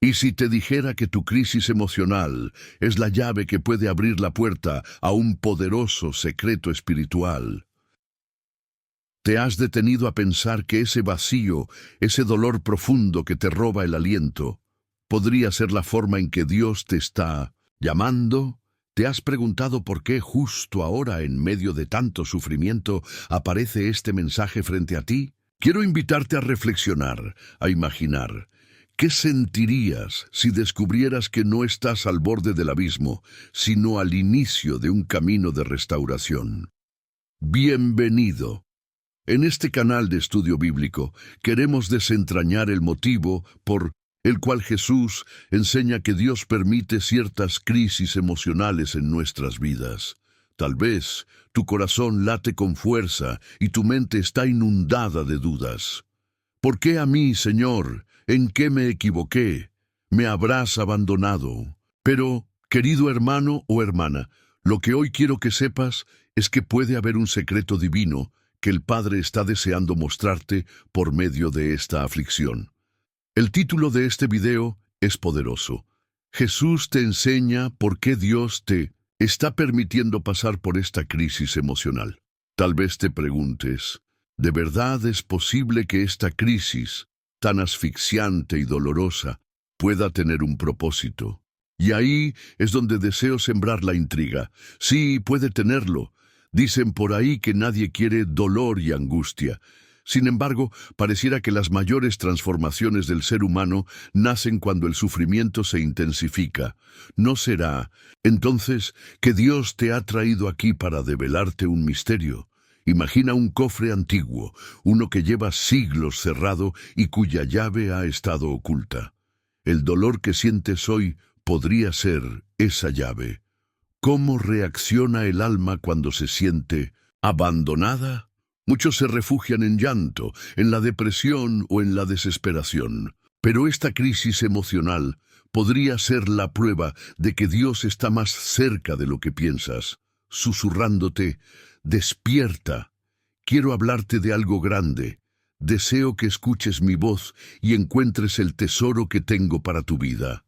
¿Y si te dijera que tu crisis emocional es la llave que puede abrir la puerta a un poderoso secreto espiritual? ¿Te has detenido a pensar que ese vacío, ese dolor profundo que te roba el aliento, podría ser la forma en que Dios te está llamando? ¿Te has preguntado por qué justo ahora, en medio de tanto sufrimiento, aparece este mensaje frente a ti? Quiero invitarte a reflexionar, a imaginar. ¿Qué sentirías si descubrieras que no estás al borde del abismo, sino al inicio de un camino de restauración? Bienvenido. En este canal de estudio bíblico queremos desentrañar el motivo por el cual Jesús enseña que Dios permite ciertas crisis emocionales en nuestras vidas. Tal vez tu corazón late con fuerza y tu mente está inundada de dudas. ¿Por qué a mí, Señor? ¿En qué me equivoqué? ¿Me habrás abandonado? Pero, querido hermano o hermana, lo que hoy quiero que sepas es que puede haber un secreto divino que el Padre está deseando mostrarte por medio de esta aflicción. El título de este video es poderoso. Jesús te enseña por qué Dios te está permitiendo pasar por esta crisis emocional. Tal vez te preguntes, ¿de verdad es posible que esta crisis, tan asfixiante y dolorosa, pueda tener un propósito? Y ahí es donde deseo sembrar la intriga. Sí, puede tenerlo. Dicen por ahí que nadie quiere dolor y angustia. Sin embargo, pareciera que las mayores transformaciones del ser humano nacen cuando el sufrimiento se intensifica. ¿No será, entonces, que Dios te ha traído aquí para develarte un misterio? Imagina un cofre antiguo, uno que lleva siglos cerrado y cuya llave ha estado oculta. El dolor que sientes hoy podría ser esa llave. ¿Cómo reacciona el alma cuando se siente abandonada? Muchos se refugian en llanto, en la depresión o en la desesperación. Pero esta crisis emocional podría ser la prueba de que Dios está más cerca de lo que piensas, susurrándote: despierta, quiero hablarte de algo grande. Deseo que escuches mi voz y encuentres el tesoro que tengo para tu vida.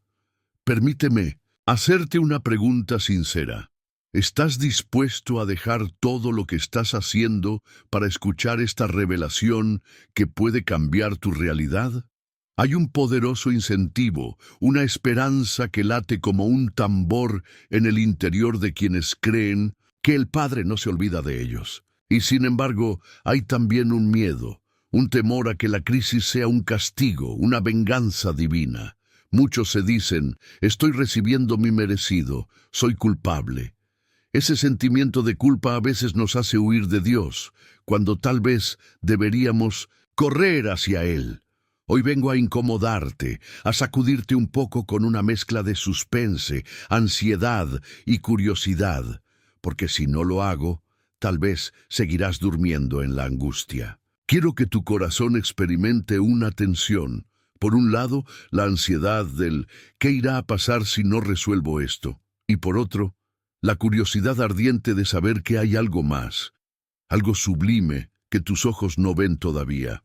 Permíteme hacerte una pregunta sincera. ¿Estás dispuesto a dejar todo lo que estás haciendo para escuchar esta revelación que puede cambiar tu realidad? Hay un poderoso incentivo, una esperanza que late como un tambor en el interior de quienes creen que el Padre no se olvida de ellos. Y sin embargo, hay también un miedo, un temor a que la crisis sea un castigo, una venganza divina. Muchos se dicen: estoy recibiendo mi merecido, soy culpable. Ese sentimiento de culpa a veces nos hace huir de Dios, cuando tal vez deberíamos correr hacia Él. Hoy vengo a incomodarte, a sacudirte un poco con una mezcla de suspense, ansiedad y curiosidad, porque si no lo hago, tal vez seguirás durmiendo en la angustia. Quiero que tu corazón experimente una tensión. Por un lado, la ansiedad del ¿qué irá a pasar si no resuelvo esto? Y por otro, la curiosidad ardiente de saber que hay algo más, algo sublime que tus ojos no ven todavía.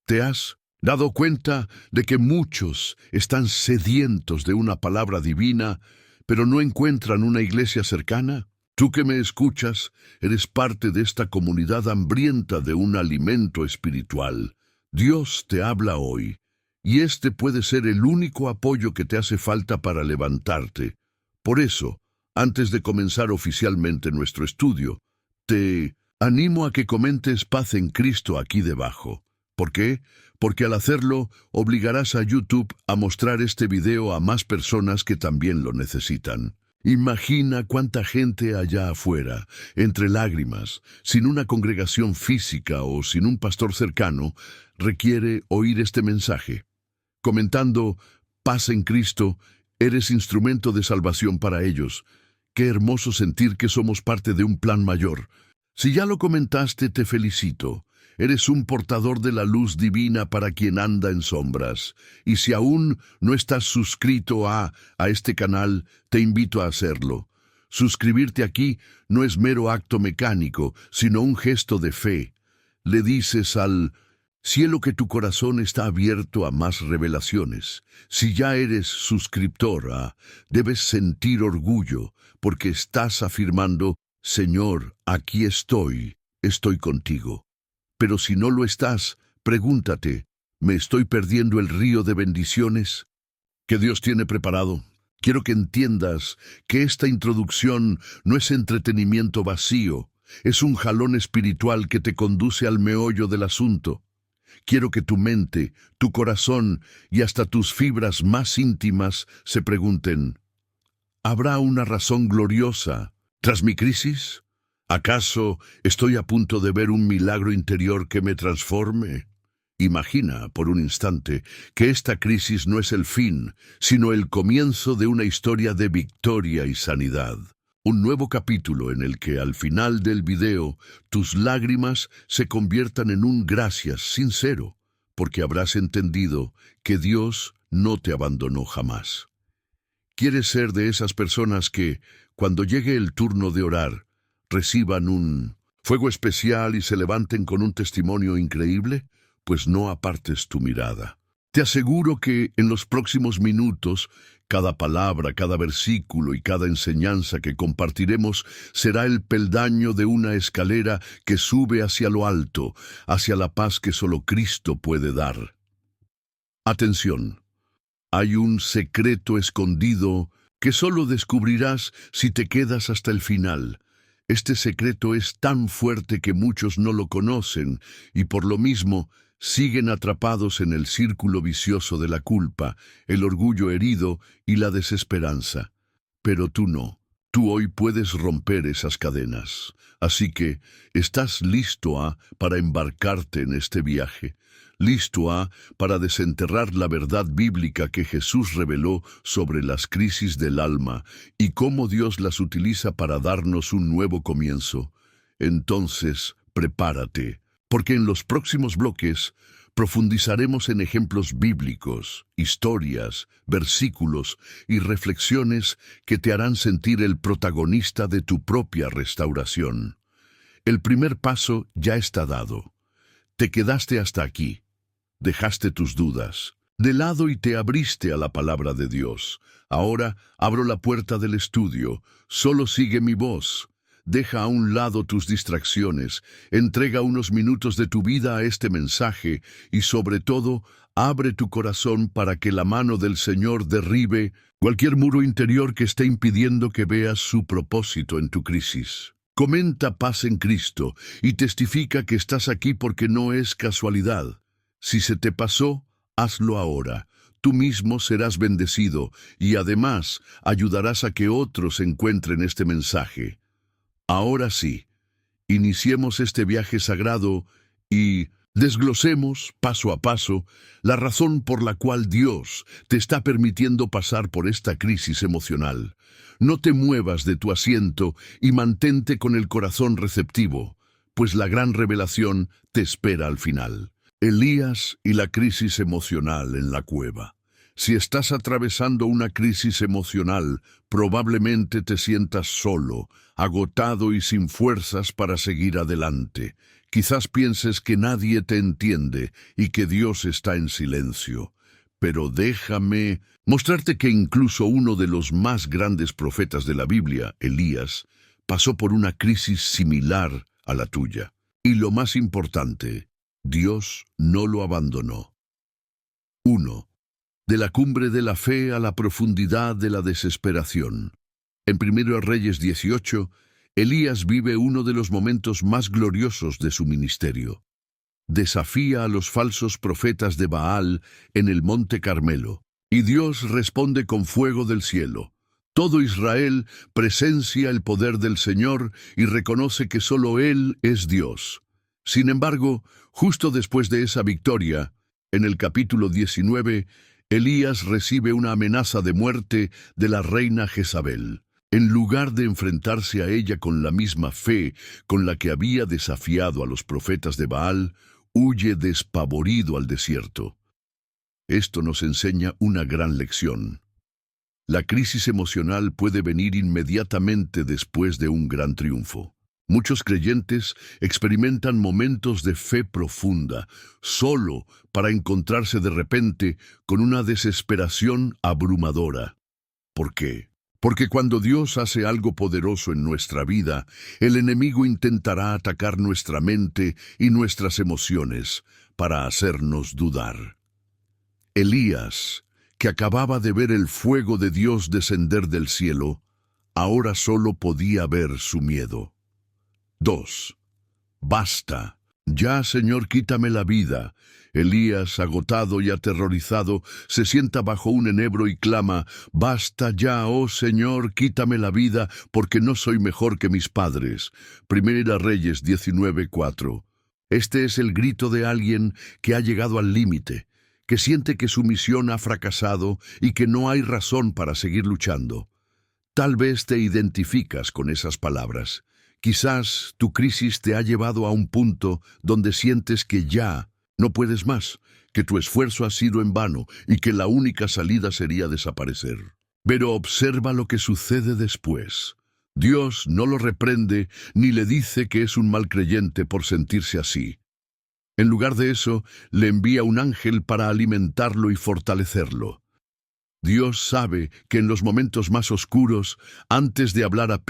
¿Te has dado cuenta de que muchos están sedientos de una palabra divina, pero no encuentran una iglesia cercana? Tú que me escuchas, eres parte de esta comunidad hambrienta de un alimento espiritual. Dios te habla hoy, y este puede ser el único apoyo que te hace falta para levantarte. Por eso, antes de comenzar oficialmente nuestro estudio, te animo a que comentes Paz en Cristo aquí debajo. ¿Por qué? Porque al hacerlo, obligarás a YouTube a mostrar este video a más personas que también lo necesitan. Imagina cuánta gente allá afuera, entre lágrimas, sin una congregación física o sin un pastor cercano, requiere oír este mensaje. Comentando Paz en Cristo, eres instrumento de salvación para ellos. Qué hermoso sentir que somos parte de un plan mayor. Si ya lo comentaste, te felicito. Eres un portador de la luz divina para quien anda en sombras. Y si aún no estás suscrito a este canal, te invito a hacerlo. Suscribirte aquí no es mero acto mecánico, sino un gesto de fe. Le dices al Cielo, que tu corazón está abierto a más revelaciones. Si ya eres suscriptora, debes sentir orgullo, porque estás afirmando: Señor, aquí estoy contigo. Pero si no lo estás, pregúntate: ¿me estoy perdiendo el río de bendiciones que Dios tiene preparado? Quiero que entiendas que esta introducción no es entretenimiento vacío, es un jalón espiritual que te conduce al meollo del asunto. Quiero que tu mente, tu corazón y hasta tus fibras más íntimas se pregunten: ¿habrá una razón gloriosa tras mi crisis? ¿Acaso estoy a punto de ver un milagro interior que me transforme? Imagina por un instante que esta crisis no es el fin, sino el comienzo de una historia de victoria y sanidad. Un nuevo capítulo en el que al final del video tus lágrimas se conviertan en un gracias sincero, porque habrás entendido que Dios no te abandonó jamás. ¿Quieres ser de esas personas que, cuando llegue el turno de orar, reciban un fuego especial y se levanten con un testimonio increíble? Pues no apartes tu mirada. Te aseguro que en los próximos minutos, cada palabra, cada versículo y cada enseñanza que compartiremos será el peldaño de una escalera que sube hacia lo alto, hacia la paz que solo Cristo puede dar. Atención, hay un secreto escondido que solo descubrirás si te quedas hasta el final. Este secreto es tan fuerte que muchos no lo conocen y por lo mismo siguen atrapados en el círculo vicioso de la culpa, el orgullo herido y la desesperanza. Pero tú no. Tú hoy puedes romper esas cadenas. Así que, ¿estás listo para embarcarte en este viaje? ¿Listo para desenterrar la verdad bíblica que Jesús reveló sobre las crisis del alma y cómo Dios las utiliza para darnos un nuevo comienzo? Entonces, prepárate, porque en los próximos bloques profundizaremos en ejemplos bíblicos, historias, versículos y reflexiones que te harán sentir el protagonista de tu propia restauración. El primer paso ya está dado. Te quedaste hasta aquí. Dejaste tus dudas de lado y te abriste a la palabra de Dios. Ahora abro la puerta del estudio. Solo sigue mi voz. Deja a un lado tus distracciones, entrega unos minutos de tu vida a este mensaje y sobre todo, abre tu corazón para que la mano del Señor derribe cualquier muro interior que esté impidiendo que veas su propósito en tu crisis. Comenta paz en Cristo y testifica que estás aquí porque no es casualidad. Si se te pasó, hazlo ahora. Tú mismo serás bendecido y además ayudarás a que otros encuentren este mensaje. Ahora sí, iniciemos este viaje sagrado y desglosemos paso a paso la razón por la cual Dios te está permitiendo pasar por esta crisis emocional. No te muevas de tu asiento y mantente con el corazón receptivo, pues la gran revelación te espera al final. Elías y la crisis emocional en la cueva. Si estás atravesando una crisis emocional, probablemente te sientas solo, agotado y sin fuerzas para seguir adelante. Quizás pienses que nadie te entiende y que Dios está en silencio. Pero déjame mostrarte que incluso uno de los más grandes profetas de la Biblia, Elías, pasó por una crisis similar a la tuya. Y lo más importante, Dios no lo abandonó. 1. De la cumbre de la fe a la profundidad de la desesperación. En 1 Reyes 18, Elías vive uno de los momentos más gloriosos de su ministerio. Desafía a los falsos profetas de Baal en el monte Carmelo, y Dios responde con fuego del cielo. Todo Israel presencia el poder del Señor y reconoce que solo Él es Dios. Sin embargo, justo después de esa victoria, en el capítulo 19, Elías recibe una amenaza de muerte de la reina Jezabel. En lugar de enfrentarse a ella con la misma fe con la que había desafiado a los profetas de Baal, huye despavorido al desierto. Esto nos enseña una gran lección. La crisis emocional puede venir inmediatamente después de un gran triunfo. Muchos creyentes experimentan momentos de fe profunda, solo para encontrarse de repente con una desesperación abrumadora. ¿Por qué? Porque cuando Dios hace algo poderoso en nuestra vida, el enemigo intentará atacar nuestra mente y nuestras emociones para hacernos dudar. Elías, que acababa de ver el fuego de Dios descender del cielo, ahora solo podía ver su miedo. 2. Basta. Ya, Señor, quítame la vida. Elías, agotado y aterrorizado, se sienta bajo un enebro y clama: Basta ya, oh Señor, quítame la vida, porque no soy mejor que mis padres. Primera Reyes 19:4. Este es el grito de alguien que ha llegado al límite, que siente que su misión ha fracasado y que no hay razón para seguir luchando. Tal vez te identificas con esas palabras. Quizás tu crisis te ha llevado a un punto donde sientes que ya no puedes más, que tu esfuerzo ha sido en vano y que la única salida sería desaparecer. Pero observa lo que sucede después. Dios no lo reprende ni le dice que es un mal creyente por sentirse así. En lugar de eso, le envía un ángel para alimentarlo y fortalecerlo. Dios sabe que en los momentos más oscuros, antes de hablar a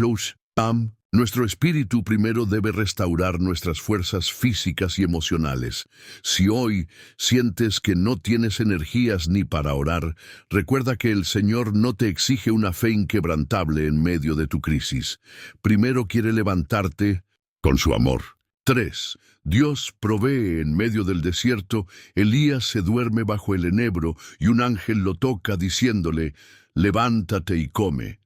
Pam, nuestro espíritu primero debe restaurar nuestras fuerzas físicas y emocionales. Si hoy sientes que no tienes energías ni para orar, recuerda que el Señor no te exige una fe inquebrantable en medio de tu crisis. Primero quiere levantarte con su amor. 3. Dios provee en medio del desierto. Elías se duerme bajo el enebro y un ángel lo toca diciéndole: levántate y come.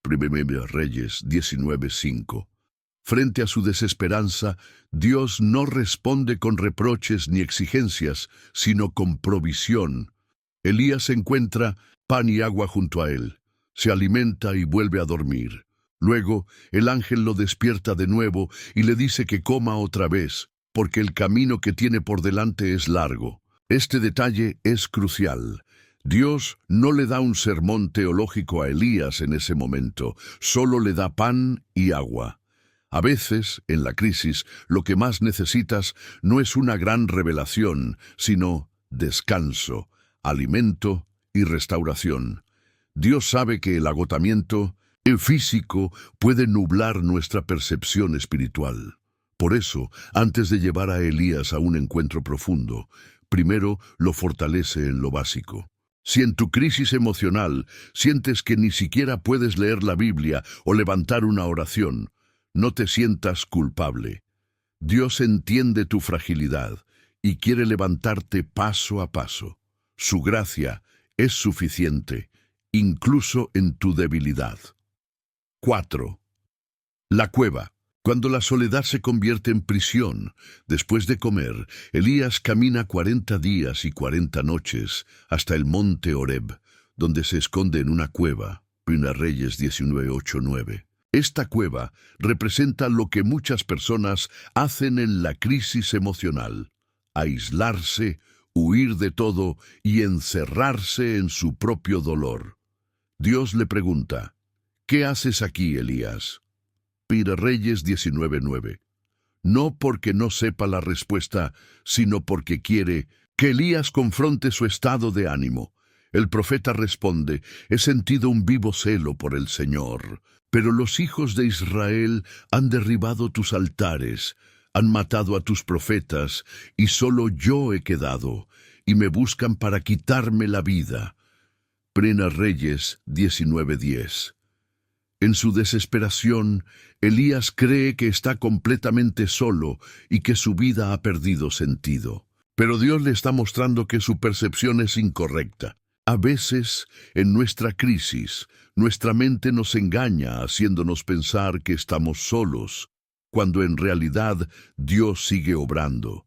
Primera Reyes 19:5. Frente a su desesperanza, Dios no responde con reproches ni exigencias, sino con provisión. Elías encuentra pan y agua junto a él, se alimenta y vuelve a dormir. Luego, el ángel lo despierta de nuevo y le dice que coma otra vez, porque el camino que tiene por delante es largo. Este detalle es crucial. Dios no le da un sermón teológico a Elías en ese momento, solo le da pan y agua. A veces, en la crisis, lo que más necesitas no es una gran revelación, sino descanso, alimento y restauración. Dios sabe que el agotamiento físico puede nublar nuestra percepción espiritual. Por eso, antes de llevar a Elías a un encuentro profundo, primero lo fortalece en lo básico. Si en tu crisis emocional sientes que ni siquiera puedes leer la Biblia o levantar una oración, no te sientas culpable. Dios entiende tu fragilidad y quiere levantarte paso a paso. Su gracia es suficiente, incluso en tu debilidad. 4. La cueva. Cuando la soledad se convierte en prisión, después de comer, Elías camina 40 días y 40 noches hasta el monte Horeb, donde se esconde en una cueva. Primera Reyes 19:8-9. Esta cueva representa lo que muchas personas hacen en la crisis emocional: aislarse, huir de todo y encerrarse en su propio dolor. Dios le pregunta: ¿qué haces aquí, Elías? Primera Reyes 19:9. No porque no sepa la respuesta, sino porque quiere que Elías confronte su estado de ánimo. El profeta responde: he sentido un vivo celo por el Señor, pero los hijos de Israel han derribado tus altares, han matado a tus profetas, y solo yo he quedado, y me buscan para quitarme la vida. Primera Reyes 19:10. En su desesperación, Elías cree que está completamente solo y que su vida ha perdido sentido. Pero Dios le está mostrando que su percepción es incorrecta. A veces, en nuestra crisis, nuestra mente nos engaña haciéndonos pensar que estamos solos, cuando en realidad Dios sigue obrando.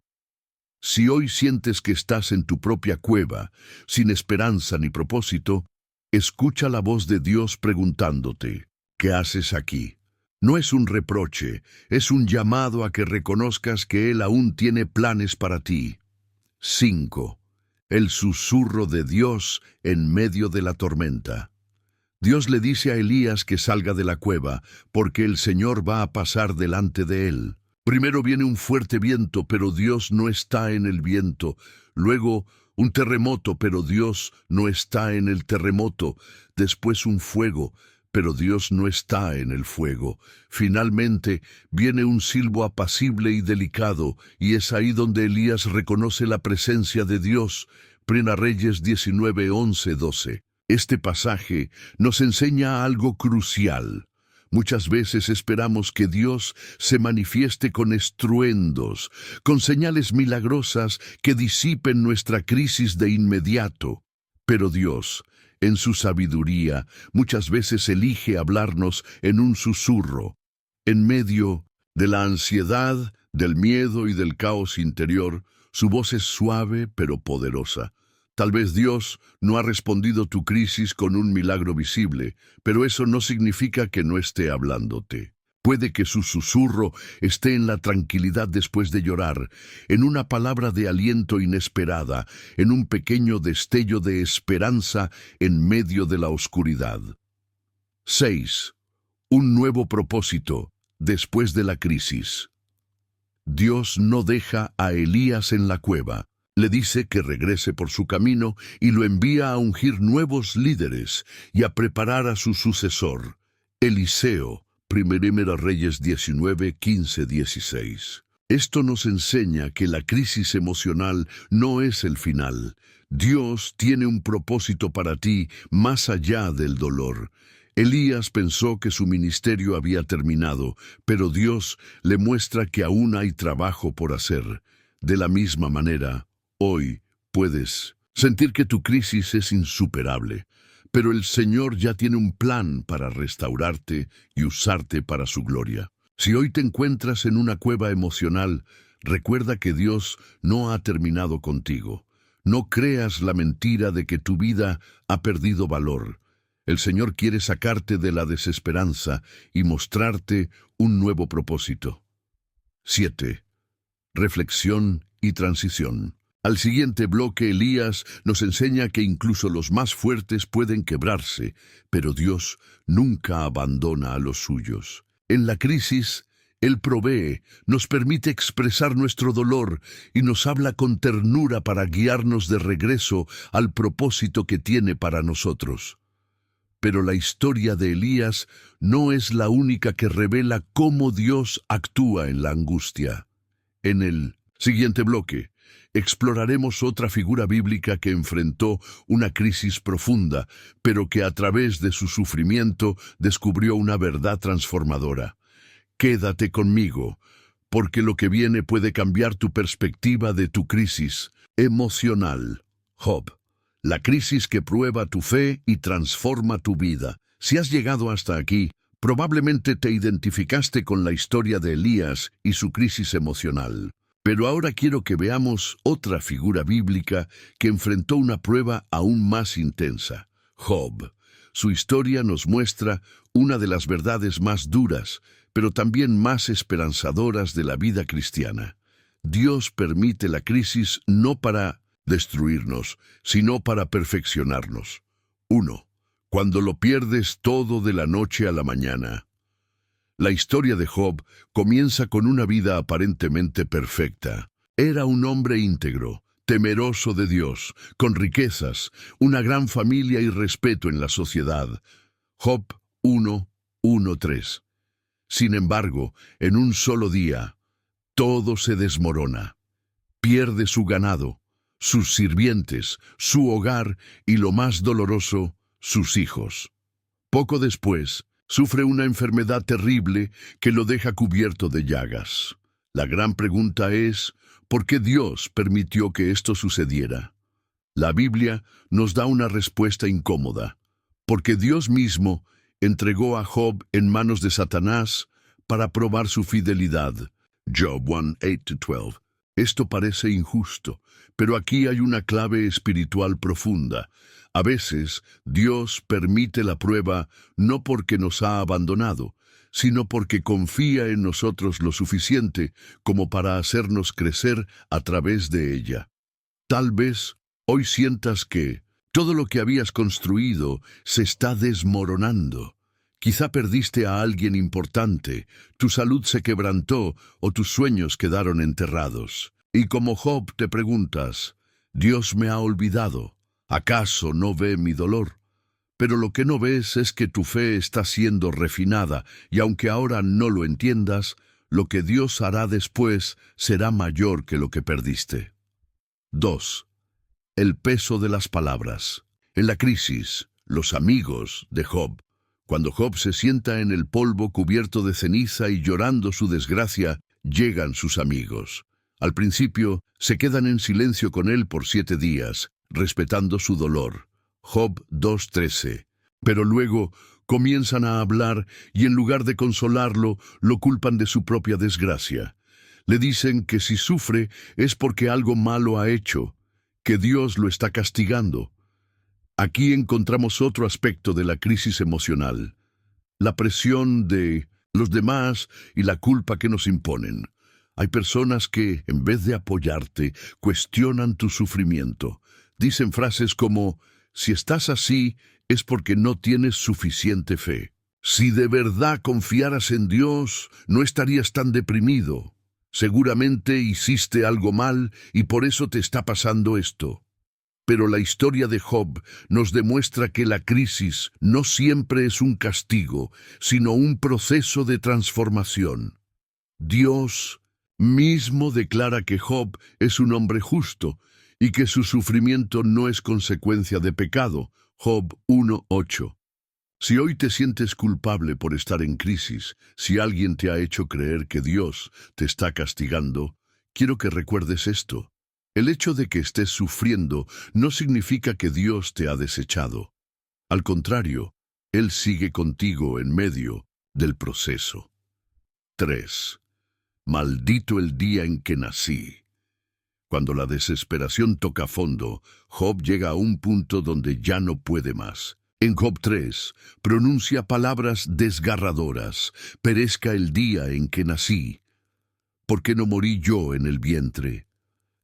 Si hoy sientes que estás en tu propia cueva, sin esperanza ni propósito, escucha la voz de Dios preguntándote: ¿qué haces aquí? No es un reproche, es un llamado a que reconozcas que Él aún tiene planes para ti. 5. El susurro de Dios en medio de la tormenta. Dios le dice a Elías que salga de la cueva, porque el Señor va a pasar delante de él. Primero viene un fuerte viento, pero Dios no está en el viento. Luego un terremoto, pero Dios no está en el terremoto. Después un fuego, pero Dios no está en el fuego. Finalmente viene un silbo apacible y delicado, y es ahí donde Elías reconoce la presencia de Dios. Primera Reyes 19, 11, 12. Este pasaje nos enseña algo crucial. Muchas veces esperamos que Dios se manifieste con estruendos, con señales milagrosas que disipen nuestra crisis de inmediato. Pero Dios, en su sabiduría, muchas veces elige hablarnos en un susurro. En medio de la ansiedad, del miedo y del caos interior, su voz es suave pero poderosa. Tal vez Dios no ha respondido tu crisis con un milagro visible, pero eso no significa que no esté hablándote. Puede que su susurro esté en la tranquilidad después de llorar, en una palabra de aliento inesperada, en un pequeño destello de esperanza en medio de la oscuridad. 6. Un nuevo propósito después de la crisis. Dios no deja a Elías en la cueva. Le dice que regrese por su camino y lo envía a ungir nuevos líderes y a preparar a su sucesor, Eliseo. Primera Reyes 19, 15, 16. Esto nos enseña que la crisis emocional no es el final. Dios tiene un propósito para ti más allá del dolor. Elías pensó que su ministerio había terminado, pero Dios le muestra que aún hay trabajo por hacer. De la misma manera, hoy puedes sentir que tu crisis es insuperable, pero el Señor ya tiene un plan para restaurarte y usarte para su gloria. Si hoy te encuentras en una cueva emocional, recuerda que Dios no ha terminado contigo. No creas la mentira de que tu vida ha perdido valor. El Señor quiere sacarte de la desesperanza y mostrarte un nuevo propósito. 7. Reflexión y transición. Al siguiente bloque, Elías nos enseña que incluso los más fuertes pueden quebrarse, pero Dios nunca abandona a los suyos. En la crisis, Él provee, nos permite expresar nuestro dolor y nos habla con ternura para guiarnos de regreso al propósito que tiene para nosotros. Pero la historia de Elías no es la única que revela cómo Dios actúa en la angustia. En el siguiente bloque, exploraremos otra figura bíblica que enfrentó una crisis profunda, pero que a través de su sufrimiento descubrió una verdad transformadora. Quédate conmigo, porque lo que viene puede cambiar tu perspectiva de tu crisis emocional. Job, la crisis que prueba tu fe y transforma tu vida. Si has llegado hasta aquí, probablemente te identificaste con la historia de Elías y su crisis emocional. Pero ahora quiero que veamos otra figura bíblica que enfrentó una prueba aún más intensa, Job. Su historia nos muestra una de las verdades más duras, pero también más esperanzadoras de la vida cristiana. Dios permite la crisis no para destruirnos, sino para perfeccionarnos. 1. Cuando lo pierdes todo de la noche a la mañana. La historia de Job comienza con una vida aparentemente perfecta. Era un hombre íntegro, temeroso de Dios, con riquezas, una gran familia y respeto en la sociedad. Job 1:1-3. Sin embargo, en un solo día, todo se desmorona. Pierde su ganado, sus sirvientes, su hogar y, lo más doloroso, sus hijos. Poco después, sufre una enfermedad terrible que lo deja cubierto de llagas. La gran pregunta es, ¿por qué Dios permitió que esto sucediera? La Biblia nos da una respuesta incómoda. Porque Dios mismo entregó a Job en manos de Satanás para probar su fidelidad. Job 1:8-12. Esto parece injusto, pero aquí hay una clave espiritual profunda. A veces, Dios permite la prueba no porque nos ha abandonado, sino porque confía en nosotros lo suficiente como para hacernos crecer a través de ella. Tal vez hoy sientas que Todo lo que habías construido se está desmoronando. Quizá perdiste a alguien importante, tu salud se quebrantó o tus sueños quedaron enterrados. Y como Job te preguntas, ¿Dios me ha olvidado? ¿Acaso no ve mi dolor? Pero lo que no ves es que tu fe está siendo refinada, y aunque ahora no lo entiendas, lo que Dios hará después será mayor que lo que perdiste. 2. El peso de las palabras. En la crisis, los amigos de Job. Cuando Job se sienta en el polvo cubierto de ceniza y llorando su desgracia, llegan sus amigos. Al principio, se quedan en silencio con él por 7 días, respetando su dolor. Job 2:13. Pero luego comienzan a hablar y en lugar de consolarlo, lo culpan de su propia desgracia. Le dicen que si sufre es porque algo malo ha hecho, que Dios lo está castigando. Aquí encontramos otro aspecto de la crisis emocional, la presión de los demás y la culpa que nos imponen. Hay personas que, en vez de apoyarte, cuestionan tu sufrimiento. Dicen frases como, si estás así, es porque no tienes suficiente fe. Si de verdad confiaras en Dios, no estarías tan deprimido. Seguramente hiciste algo mal y por eso te está pasando esto. Pero la historia de Job nos demuestra que la crisis no siempre es un castigo, sino un proceso de transformación. Dios mismo declara que Job es un hombre justo y que su sufrimiento no es consecuencia de pecado. Job 1:8. Si hoy te sientes culpable por estar en crisis, si alguien te ha hecho creer que Dios te está castigando, quiero que recuerdes esto. El hecho de que estés sufriendo no significa que Dios te ha desechado. Al contrario, Él sigue contigo en medio del proceso. 3. Maldito el día en que nací. Cuando la desesperación toca fondo, Job llega a un punto donde ya no puede más. En Job 3, pronuncia palabras desgarradoras. Perezca el día en que nací. ¿Por qué no morí yo en el vientre?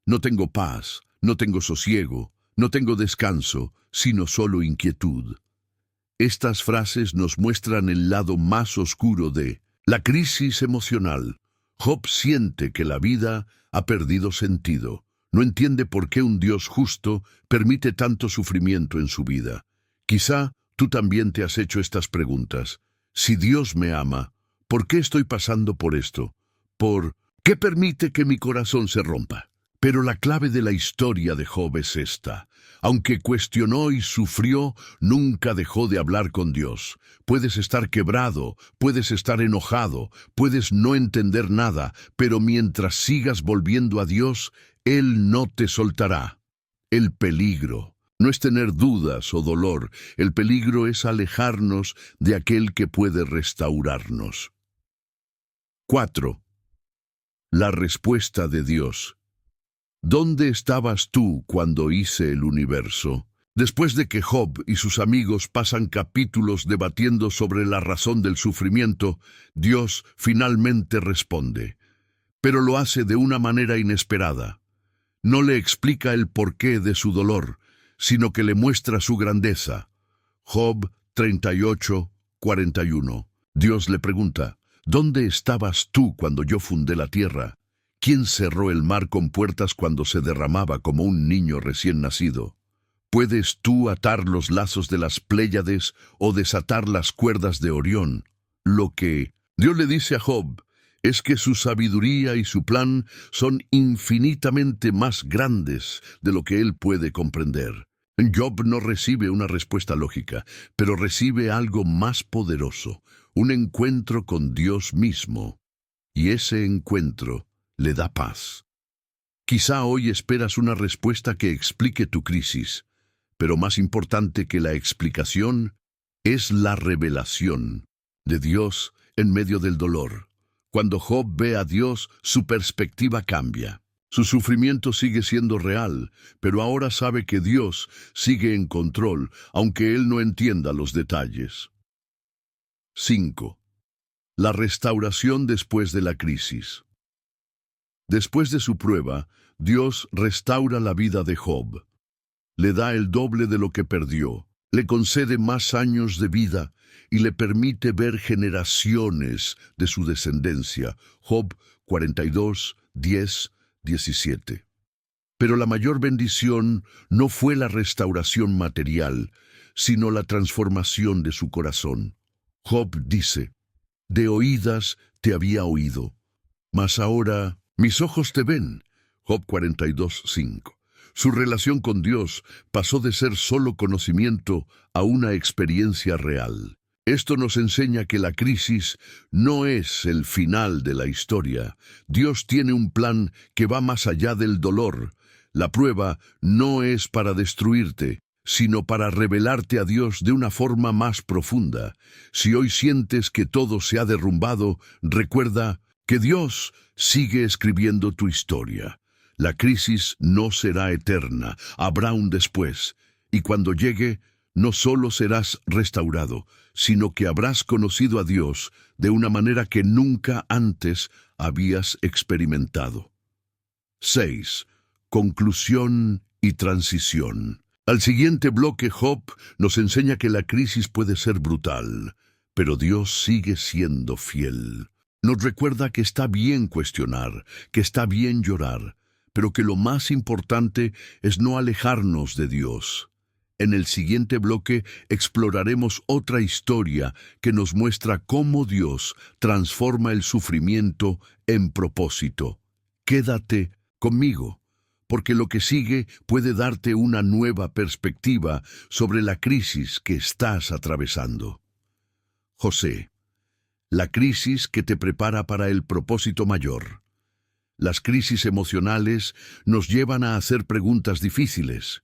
No tengo paz, no tengo sosiego, no tengo descanso, sino solo inquietud. Estas frases nos muestran el lado más oscuro de la crisis emocional. Job siente que la vida ha perdido sentido. No entiende por qué un Dios justo permite tanto sufrimiento en su vida. Quizá tú también te has hecho estas preguntas. Si Dios me ama, ¿por qué estoy pasando por esto? ¿Por qué permite que mi corazón se rompa? Pero la clave de la historia de Job es esta. Aunque cuestionó y sufrió, nunca dejó de hablar con Dios. Puedes estar quebrado, puedes estar enojado, puedes no entender nada, pero mientras sigas volviendo a Dios, Él no te soltará. El peligro no es tener dudas o dolor, el peligro es alejarnos de aquel que puede restaurarnos. 4. La respuesta de Dios. ¿Dónde estabas tú cuando hice el universo? Después de que Job y sus amigos pasan capítulos debatiendo sobre la razón del sufrimiento, Dios finalmente responde. Pero lo hace de una manera inesperada. No le explica el porqué de su dolor, sino que le muestra su grandeza. Job 38:41. Dios le pregunta, ¿dónde estabas tú cuando yo fundé la tierra? ¿Quién cerró el mar con puertas cuando se derramaba como un niño recién nacido? ¿Puedes tú atar los lazos de las Pléyades o desatar las cuerdas de Orión? Lo que Dios le dice a Job es que su sabiduría y su plan son infinitamente más grandes de lo que él puede comprender. Job no recibe una respuesta lógica, pero recibe algo más poderoso, un encuentro con Dios mismo. Y ese encuentro le da paz. Quizá hoy esperas una respuesta que explique tu crisis, pero más importante que la explicación es la revelación de Dios en medio del dolor. Cuando Job ve a Dios, su perspectiva cambia. Su sufrimiento sigue siendo real, pero ahora sabe que Dios sigue en control, aunque él no entienda los detalles. 5. La restauración después de la crisis. Después de su prueba, Dios restaura la vida de Job. le da el doble de lo que perdió, le concede más años de vida y le permite ver generaciones de su descendencia. Job 42, 10, 17. Pero la mayor bendición no fue la restauración material, sino la transformación de su corazón. Job dice: de oídas te había oído, mas ahora mis ojos te ven. Job 42, 5. Su relación con Dios pasó de ser solo conocimiento a una experiencia real. Esto nos enseña que la crisis no es el final de la historia. Dios tiene un plan que va más allá del dolor. La prueba no es para destruirte, sino para revelarte a Dios de una forma más profunda. Si hoy sientes que todo se ha derrumbado, recuerda que Dios sigue escribiendo tu historia. La crisis no será eterna, habrá un después, y cuando llegue, no solo serás restaurado, sino que habrás conocido a Dios de una manera que nunca antes habías experimentado. 6. Conclusión y transición. Al siguiente bloque, Job nos enseña que la crisis puede ser brutal, pero Dios sigue siendo fiel. Nos recuerda que está bien cuestionar, que está bien llorar, pero que lo más importante es no alejarnos de Dios. En el siguiente bloque exploraremos otra historia que nos muestra cómo Dios transforma el sufrimiento en propósito. Quédate conmigo, porque lo que sigue puede darte una nueva perspectiva sobre la crisis que estás atravesando. José, la crisis que te prepara para el propósito mayor. Las crisis emocionales nos llevan a hacer preguntas difíciles.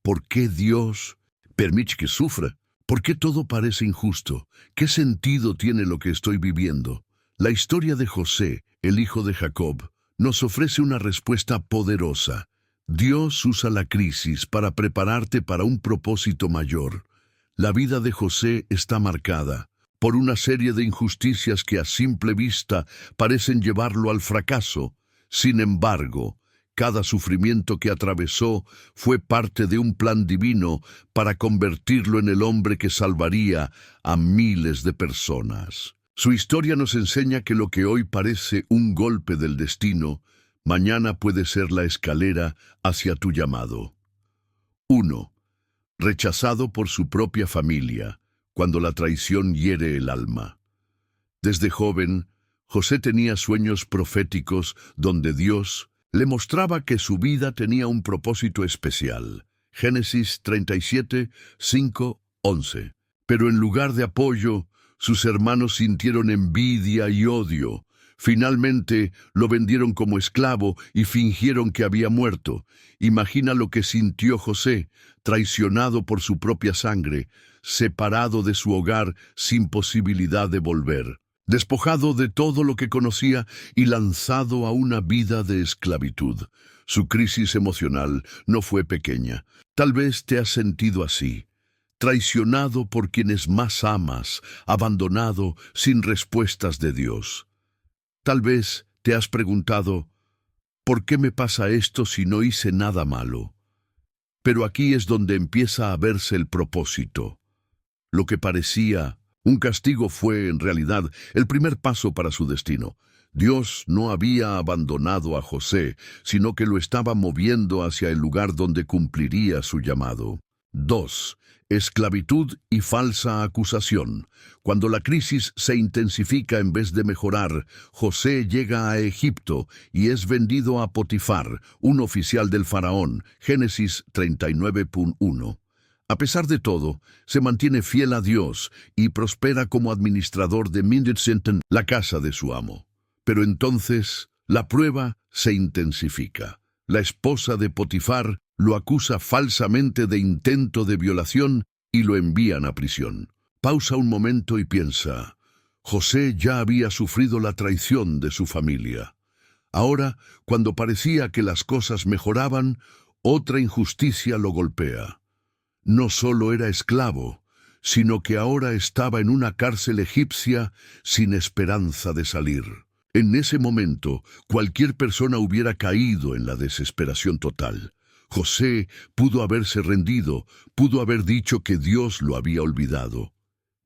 ¿Por qué Dios permite que sufra? ¿Por qué todo parece injusto? ¿Qué sentido tiene lo que estoy viviendo? La historia de José, el hijo de Jacob, nos ofrece una respuesta poderosa. Dios usa la crisis para prepararte para un propósito mayor. La vida de José está marcada por una serie de injusticias que a simple vista parecen llevarlo al fracaso. Sin embargo, cada sufrimiento que atravesó fue parte de un plan divino para convertirlo en el hombre que salvaría a miles de personas. Su historia nos enseña que lo que hoy parece un golpe del destino, mañana puede ser la escalera hacia tu llamado. 1. Rechazado por su propia familia, cuando la traición hiere el alma. Desde joven, José tenía sueños proféticos donde Dios le mostraba que su vida tenía un propósito especial. Génesis 37, 5, 11. Pero en lugar de apoyo, sus hermanos sintieron envidia y odio. Finalmente lo vendieron como esclavo y fingieron que había muerto. Imagina lo que sintió José, traicionado por su propia sangre, separado de su hogar sin posibilidad de volver, despojado de todo lo que conocía y lanzado a una vida de esclavitud. Su crisis emocional no fue pequeña. Tal vez te has sentido así, traicionado por quienes más amas, abandonado sin respuestas de Dios. Tal vez te has preguntado, ¿por qué me pasa esto si no hice nada malo? Pero aquí es donde empieza a verse el propósito. Lo que parecía un castigo fue, en realidad, el primer paso para su destino. Dios no había abandonado a José, sino que lo estaba moviendo hacia el lugar donde cumpliría su llamado. 2. Esclavitud y falsa acusación. Cuando la crisis se intensifica en vez de mejorar, José llega a Egipto y es vendido a Potifar, un oficial del faraón. Génesis 39.1. A pesar de todo, se mantiene fiel a Dios y prospera como administrador de Mindetsinten, la casa de su amo. Pero entonces, la prueba se intensifica. La esposa de Potifar lo acusa falsamente de intento de violación y lo envían a prisión. Pausa un momento y piensa, José ya había sufrido la traición de su familia. Ahora, cuando parecía que las cosas mejoraban, otra injusticia lo golpea. No solo era esclavo, sino que ahora estaba en una cárcel egipcia sin esperanza de salir. En ese momento, cualquier persona hubiera caído en la desesperación total. José pudo haberse rendido, pudo haber dicho que Dios lo había olvidado.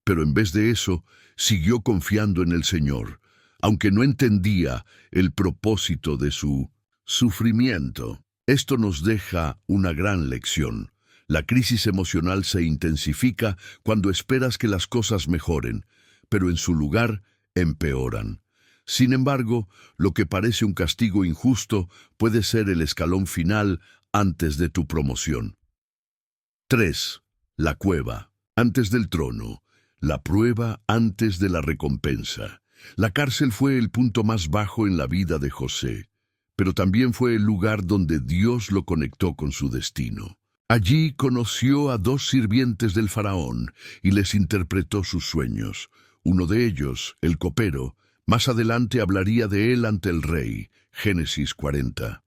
Pero en vez de eso, siguió confiando en el Señor, aunque no entendía el propósito de su sufrimiento. Esto nos deja una gran lección. La crisis emocional se intensifica cuando esperas que las cosas mejoren, pero en su lugar empeoran. Sin embargo, lo que parece un castigo injusto puede ser el escalón final antes de tu promoción. 3. La cueva, antes del trono. La prueba antes de la recompensa. La cárcel fue el punto más bajo en la vida de José, pero también fue el lugar donde Dios lo conectó con su destino. Allí conoció a 2 sirvientes del faraón y les interpretó sus sueños. Uno de ellos, el copero, más adelante hablaría de él ante el rey. Génesis 40.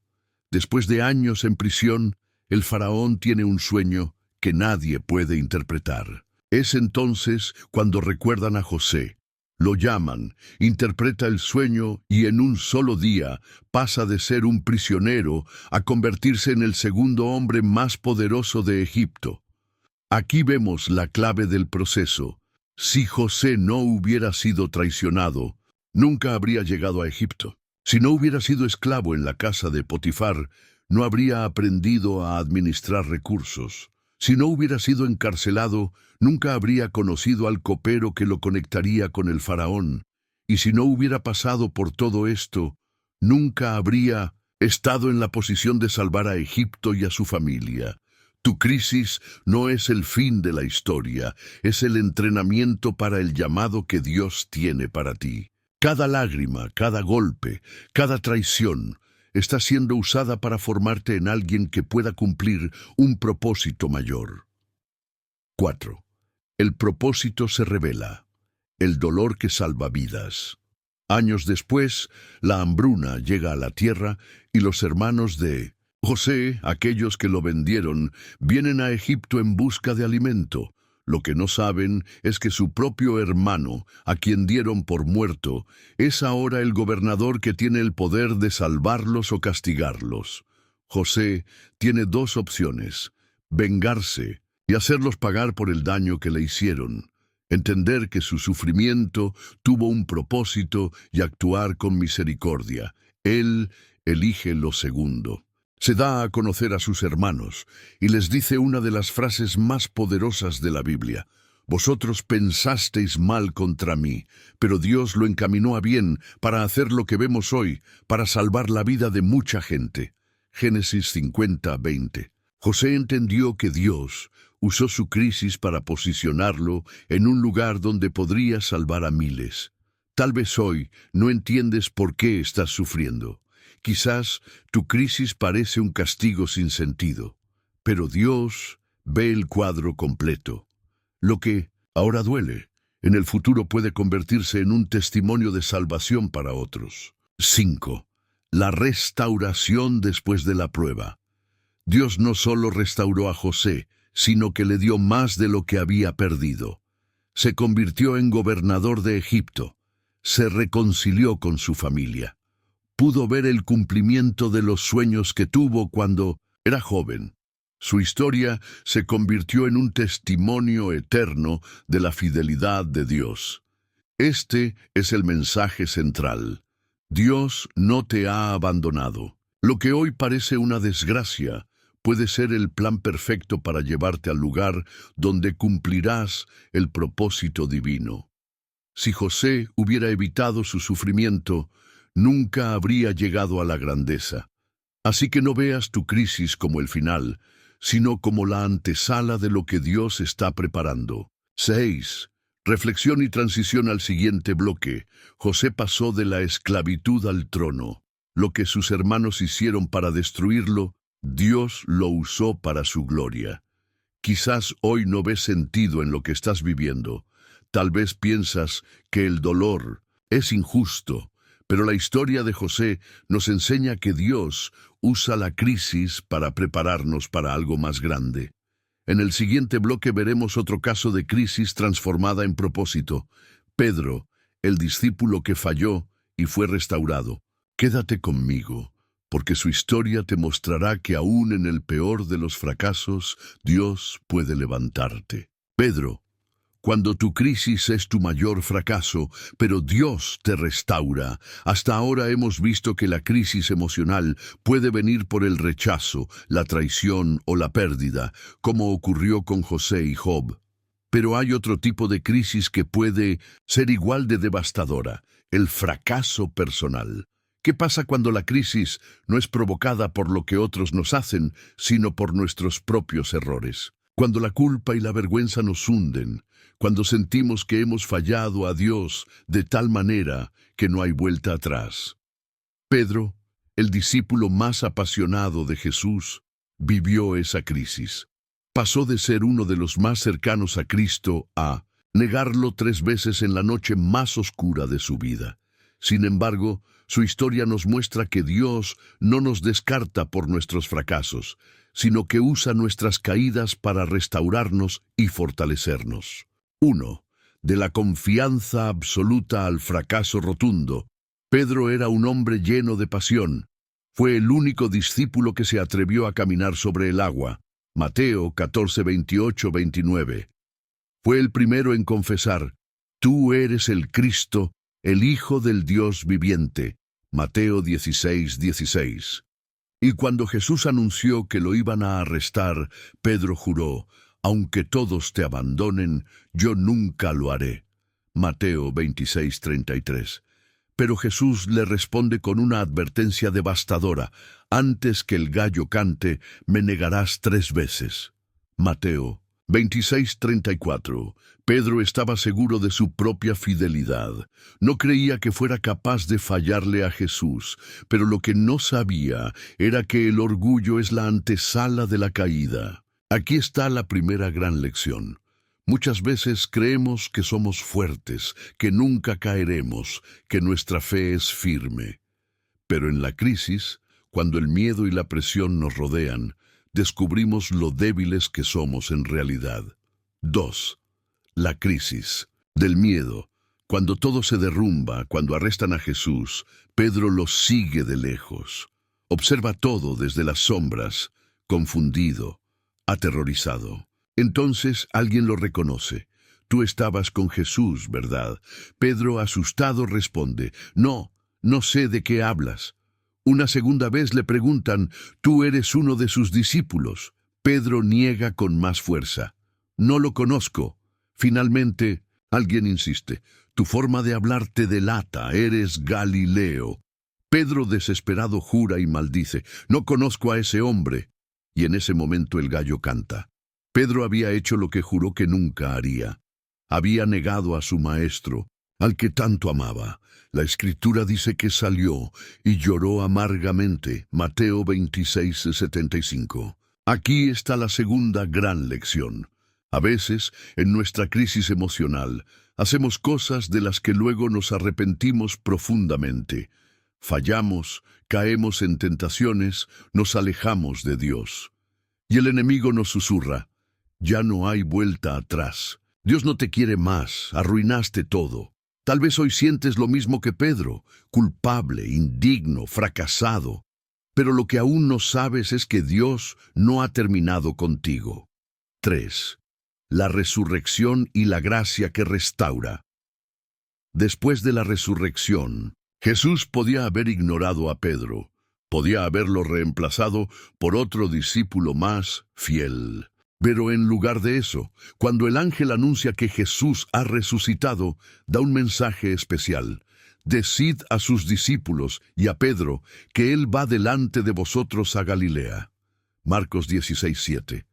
Después de años en prisión, el faraón tiene un sueño que nadie puede interpretar. Es entonces cuando recuerdan a José. Lo llaman, interpreta el sueño y en un solo día pasa de ser un prisionero a convertirse en el segundo hombre más poderoso de Egipto. Aquí vemos la clave del proceso. Si José no hubiera sido traicionado, nunca habría llegado a Egipto. Si no hubiera sido esclavo en la casa de Potifar, no habría aprendido a administrar recursos. Si no hubiera sido encarcelado, nunca habría conocido al copero que lo conectaría con el faraón. Y si no hubiera pasado por todo esto, nunca habría estado en la posición de salvar a Egipto y a su familia. Tu crisis no es el fin de la historia, es el entrenamiento para el llamado que Dios tiene para ti. Cada lágrima, cada golpe, cada traición está siendo usada para formarte en alguien que pueda cumplir un propósito mayor. 4. El propósito se revela. El dolor que salva vidas. Años después, la hambruna llega a la tierra y los hermanos de José, aquellos que lo vendieron, vienen a Egipto en busca de alimento. Lo que no saben es que su propio hermano, a quien dieron por muerto, es ahora el gobernador que tiene el poder de salvarlos o castigarlos. José tiene 2 opciones: vengarse y hacerlos pagar por el daño que le hicieron, entender que su sufrimiento tuvo un propósito y actuar con misericordia. Él elige lo segundo. Se da a conocer a sus hermanos y les dice una de las frases más poderosas de la Biblia: Vosotros pensasteis mal contra mí, pero Dios lo encaminó a bien para hacer lo que vemos hoy, para salvar la vida de mucha gente. Génesis 50:20. José entendió que Dios usó su crisis para posicionarlo en un lugar donde podría salvar a miles. Tal vez hoy no entiendes por qué estás sufriendo. Quizás tu crisis parece un castigo sin sentido, pero Dios ve el cuadro completo. Lo que ahora duele, en el futuro puede convertirse en un testimonio de salvación para otros. 5. La restauración después de la prueba. Dios no solo restauró a José, sino que le dio más de lo que había perdido. Se convirtió en gobernador de Egipto. Se reconcilió con su familia. Pudo ver el cumplimiento de los sueños que tuvo cuando era joven. Su historia se convirtió en un testimonio eterno de la fidelidad de Dios. Este es el mensaje central. Dios no te ha abandonado. Lo que hoy parece una desgracia puede ser el plan perfecto para llevarte al lugar donde cumplirás el propósito divino. Si José hubiera evitado su sufrimiento, nunca habría llegado a la grandeza. Así que no veas tu crisis como el final, sino como la antesala de lo que Dios está preparando. 6. Reflexión y transición al siguiente bloque. José pasó de la esclavitud al trono. Lo que sus hermanos hicieron para destruirlo, Dios lo usó para su gloria. Quizás hoy no ves sentido en lo que estás viviendo. Tal vez piensas que el dolor es injusto, pero la historia de José nos enseña que Dios usa la crisis para prepararnos para algo más grande. En el siguiente bloque veremos otro caso de crisis transformada en propósito. Pedro, el discípulo que falló y fue restaurado. Quédate conmigo, porque su historia te mostrará que aún en el peor de los fracasos, Dios puede levantarte. Pedro, cuando tu crisis es tu mayor fracaso, pero Dios te restaura. Hasta ahora hemos visto que la crisis emocional puede venir por el rechazo, la traición o la pérdida, como ocurrió con José y Job. Pero hay otro tipo de crisis que puede ser igual de devastadora, el fracaso personal. ¿Qué pasa cuando la crisis no es provocada por lo que otros nos hacen, sino por nuestros propios errores? Cuando la culpa y la vergüenza nos hunden, cuando sentimos que hemos fallado a Dios de tal manera que no hay vuelta atrás. Pedro, el discípulo más apasionado de Jesús, vivió esa crisis. Pasó de ser uno de los más cercanos a Cristo a negarlo 3 veces en la noche más oscura de su vida. Sin embargo, su historia nos muestra que Dios no nos descarta por nuestros fracasos, sino que usa nuestras caídas para restaurarnos y fortalecernos. 1. De la confianza absoluta al fracaso rotundo. Pedro era un hombre lleno de pasión. Fue el único discípulo que se atrevió a caminar sobre el agua. Mateo 14, 28, 29. Fue el primero en confesar: «Tú eres el Cristo, el Hijo del Dios viviente». Mateo 16, 16. Y cuando Jesús anunció que lo iban a arrestar, Pedro juró: «Aunque todos te abandonen, yo nunca lo haré». Mateo 26, 33. Pero Jesús le responde con una advertencia devastadora: «Antes que el gallo cante, me negarás 3 veces». Mateo 26, 34. Pedro estaba seguro de su propia fidelidad. No creía que fuera capaz de fallarle a Jesús, pero lo que no sabía era que el orgullo es la antesala de la caída. Aquí está la primera gran lección. Muchas veces creemos que somos fuertes, que nunca caeremos, que nuestra fe es firme. Pero en la crisis, cuando el miedo y la presión nos rodean, descubrimos lo débiles que somos en realidad. 2. La crisis del miedo. Cuando todo se derrumba, cuando arrestan a Jesús, Pedro lo sigue de lejos. Observa todo desde las sombras, confundido, aterrorizado. Entonces alguien lo reconoce. «Tú estabas con Jesús, ¿verdad?». Pedro, asustado, responde: «No, no sé de qué hablas». Una segunda vez le preguntan: «¿Tú eres uno de sus discípulos?». Pedro niega con más fuerza: «No lo conozco». Finalmente, alguien insiste: «Tu forma de hablar te delata, eres Galileo». Pedro, desesperado, jura y maldice: «No conozco a ese hombre». Y en ese momento el gallo canta. Pedro había hecho lo que juró que nunca haría. Había negado a su maestro, al que tanto amaba. La Escritura dice que salió y lloró amargamente. Mateo 26, 75. Aquí está la segunda gran lección. A veces, en nuestra crisis emocional, hacemos cosas de las que luego nos arrepentimos profundamente. Fallamos, caemos en tentaciones, nos alejamos de Dios. Y el enemigo nos susurra: «Ya no hay vuelta atrás. Dios no te quiere más, arruinaste todo». Tal vez hoy sientes lo mismo que Pedro, culpable, indigno, fracasado. Pero lo que aún no sabes es que Dios no ha terminado contigo. 3. La resurrección y la gracia que restaura. Después de la resurrección, Jesús podía haber ignorado a Pedro, podía haberlo reemplazado por otro discípulo más fiel. Pero en lugar de eso, cuando el ángel anuncia que Jesús ha resucitado, da un mensaje especial: «Decid a sus discípulos y a Pedro que Él va delante de vosotros a Galilea». Marcos 16, 7.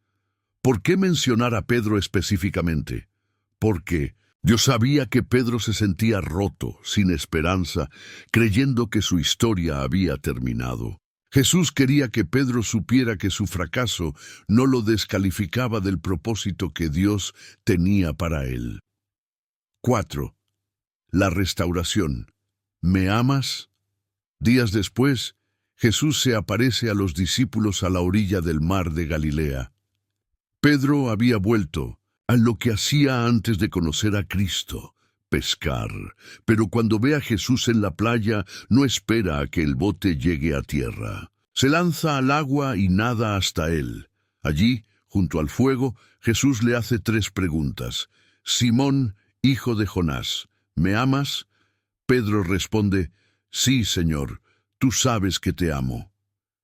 ¿Por qué mencionar a Pedro específicamente? Porque Dios sabía que Pedro se sentía roto, sin esperanza, creyendo que su historia había terminado. Jesús quería que Pedro supiera que su fracaso no lo descalificaba del propósito que Dios tenía para él. 4. La restauración. ¿Me amas? Días después, Jesús se aparece a los discípulos a la orilla del mar de Galilea. Pedro había vuelto a lo que hacía antes de conocer a Cristo. pescar, pero cuando ve a Jesús en la playa, no espera a que el bote llegue a tierra. Se lanza al agua y nada hasta él. Allí, junto al fuego, Jesús le hace 3 preguntas. Simón, hijo de Jonás, ¿me amas? Pedro responde, sí, Señor, tú sabes que te amo.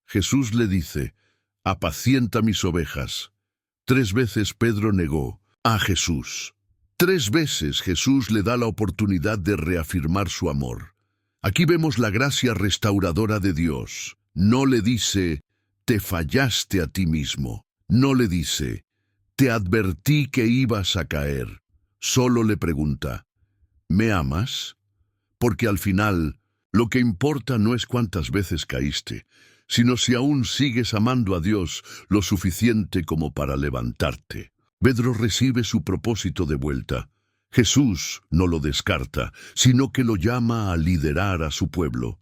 Jesús le dice, apacienta mis ovejas. 3 veces Pedro negó a Jesús. 3 veces Jesús le da la oportunidad de reafirmar su amor. Aquí vemos la gracia restauradora de Dios. No le dice, te fallaste a ti mismo. No le dice, te advertí que ibas a caer. Solo le pregunta, ¿me amas? Porque al final, lo que importa no es cuántas veces caíste, sino si aún sigues amando a Dios lo suficiente como para levantarte. Pedro recibe su propósito de vuelta. Jesús no lo descarta, sino que lo llama a liderar a su pueblo.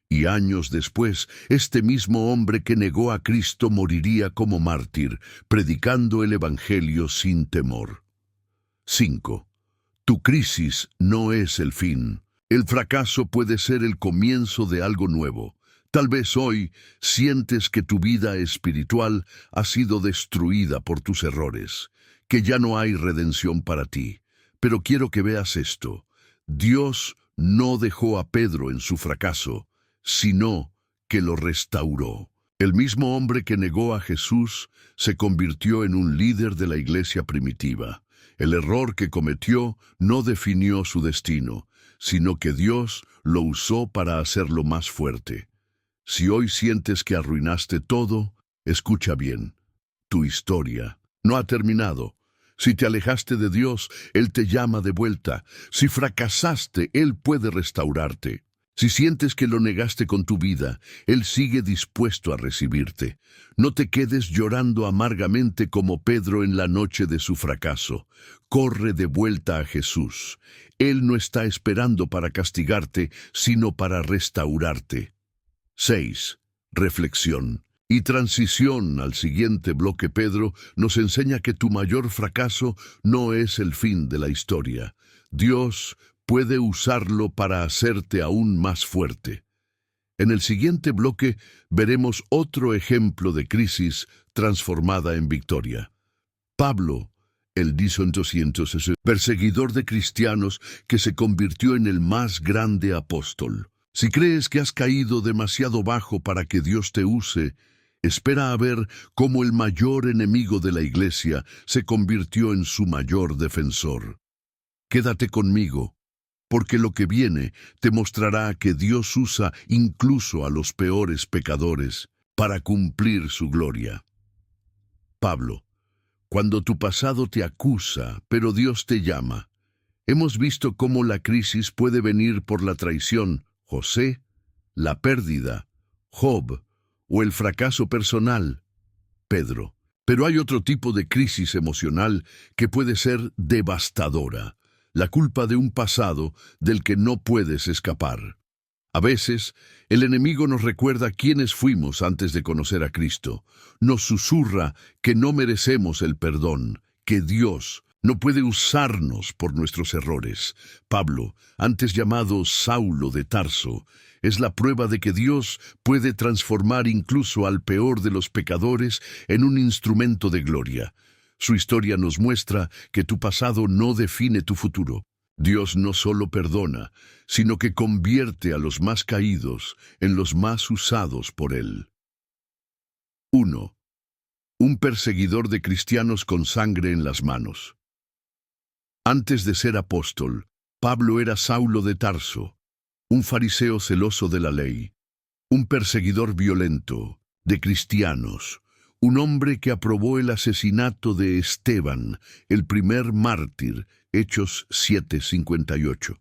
Y años después, este mismo hombre que negó a Cristo moriría como mártir, predicando el Evangelio sin temor. 5. Tu crisis no es el fin. El fracaso puede ser el comienzo de algo nuevo. Tal vez hoy sientes que tu vida espiritual ha sido destruida por tus errores, que ya no hay redención para ti. Pero quiero que veas esto. Dios no dejó a Pedro en su fracaso, sino que lo restauró. El mismo hombre que negó a Jesús se convirtió en un líder de la iglesia primitiva. El error que cometió no definió su destino, sino que Dios lo usó para hacerlo más fuerte. Si hoy sientes que arruinaste todo, escucha bien. Tu historia no ha terminado. Si te alejaste de Dios, Él te llama de vuelta. Si fracasaste, Él puede restaurarte. Si sientes que lo negaste con tu vida, Él sigue dispuesto a recibirte. No te quedes llorando amargamente como Pedro en la noche de su fracaso. Corre de vuelta a Jesús. Él no está esperando para castigarte, sino para restaurarte. 6. Reflexión y transición al siguiente bloque. Pedro nos enseña que tu mayor fracaso no es el fin de la historia. Dios puede usarlo para hacerte aún más fuerte. En el siguiente bloque veremos otro ejemplo de crisis transformada en victoria. Pablo, el perseguidor de cristianos que se convirtió en el más grande apóstol. Si crees que has caído demasiado bajo para que Dios te use, espera a ver cómo el mayor enemigo de la iglesia se convirtió en su mayor defensor. Quédate conmigo, porque lo que viene te mostrará que Dios usa incluso a los peores pecadores para cumplir su gloria. Pablo, cuando tu pasado te acusa, pero Dios te llama. Hemos visto cómo la crisis puede venir por la traición, José, la pérdida, Job, o el fracaso personal, Pedro. Pero hay otro tipo de crisis emocional que puede ser devastadora, la culpa de un pasado del que no puedes escapar. A veces, el enemigo nos recuerda quiénes fuimos antes de conocer a Cristo. Nos susurra que no merecemos el perdón, que Dios no puede usarnos por nuestros errores. Pablo, antes llamado Saulo de Tarso, es la prueba de que Dios puede transformar incluso al peor de los pecadores en un instrumento de gloria. Su historia nos muestra que tu pasado no define tu futuro. Dios no solo perdona, sino que convierte a los más caídos en los más usados por Él. 1. Un perseguidor de cristianos con sangre en las manos. Antes de ser apóstol, Pablo era Saulo de Tarso, un fariseo celoso de la ley, un perseguidor violento de cristianos, un hombre que aprobó el asesinato de Esteban, el primer mártir, Hechos 7:58.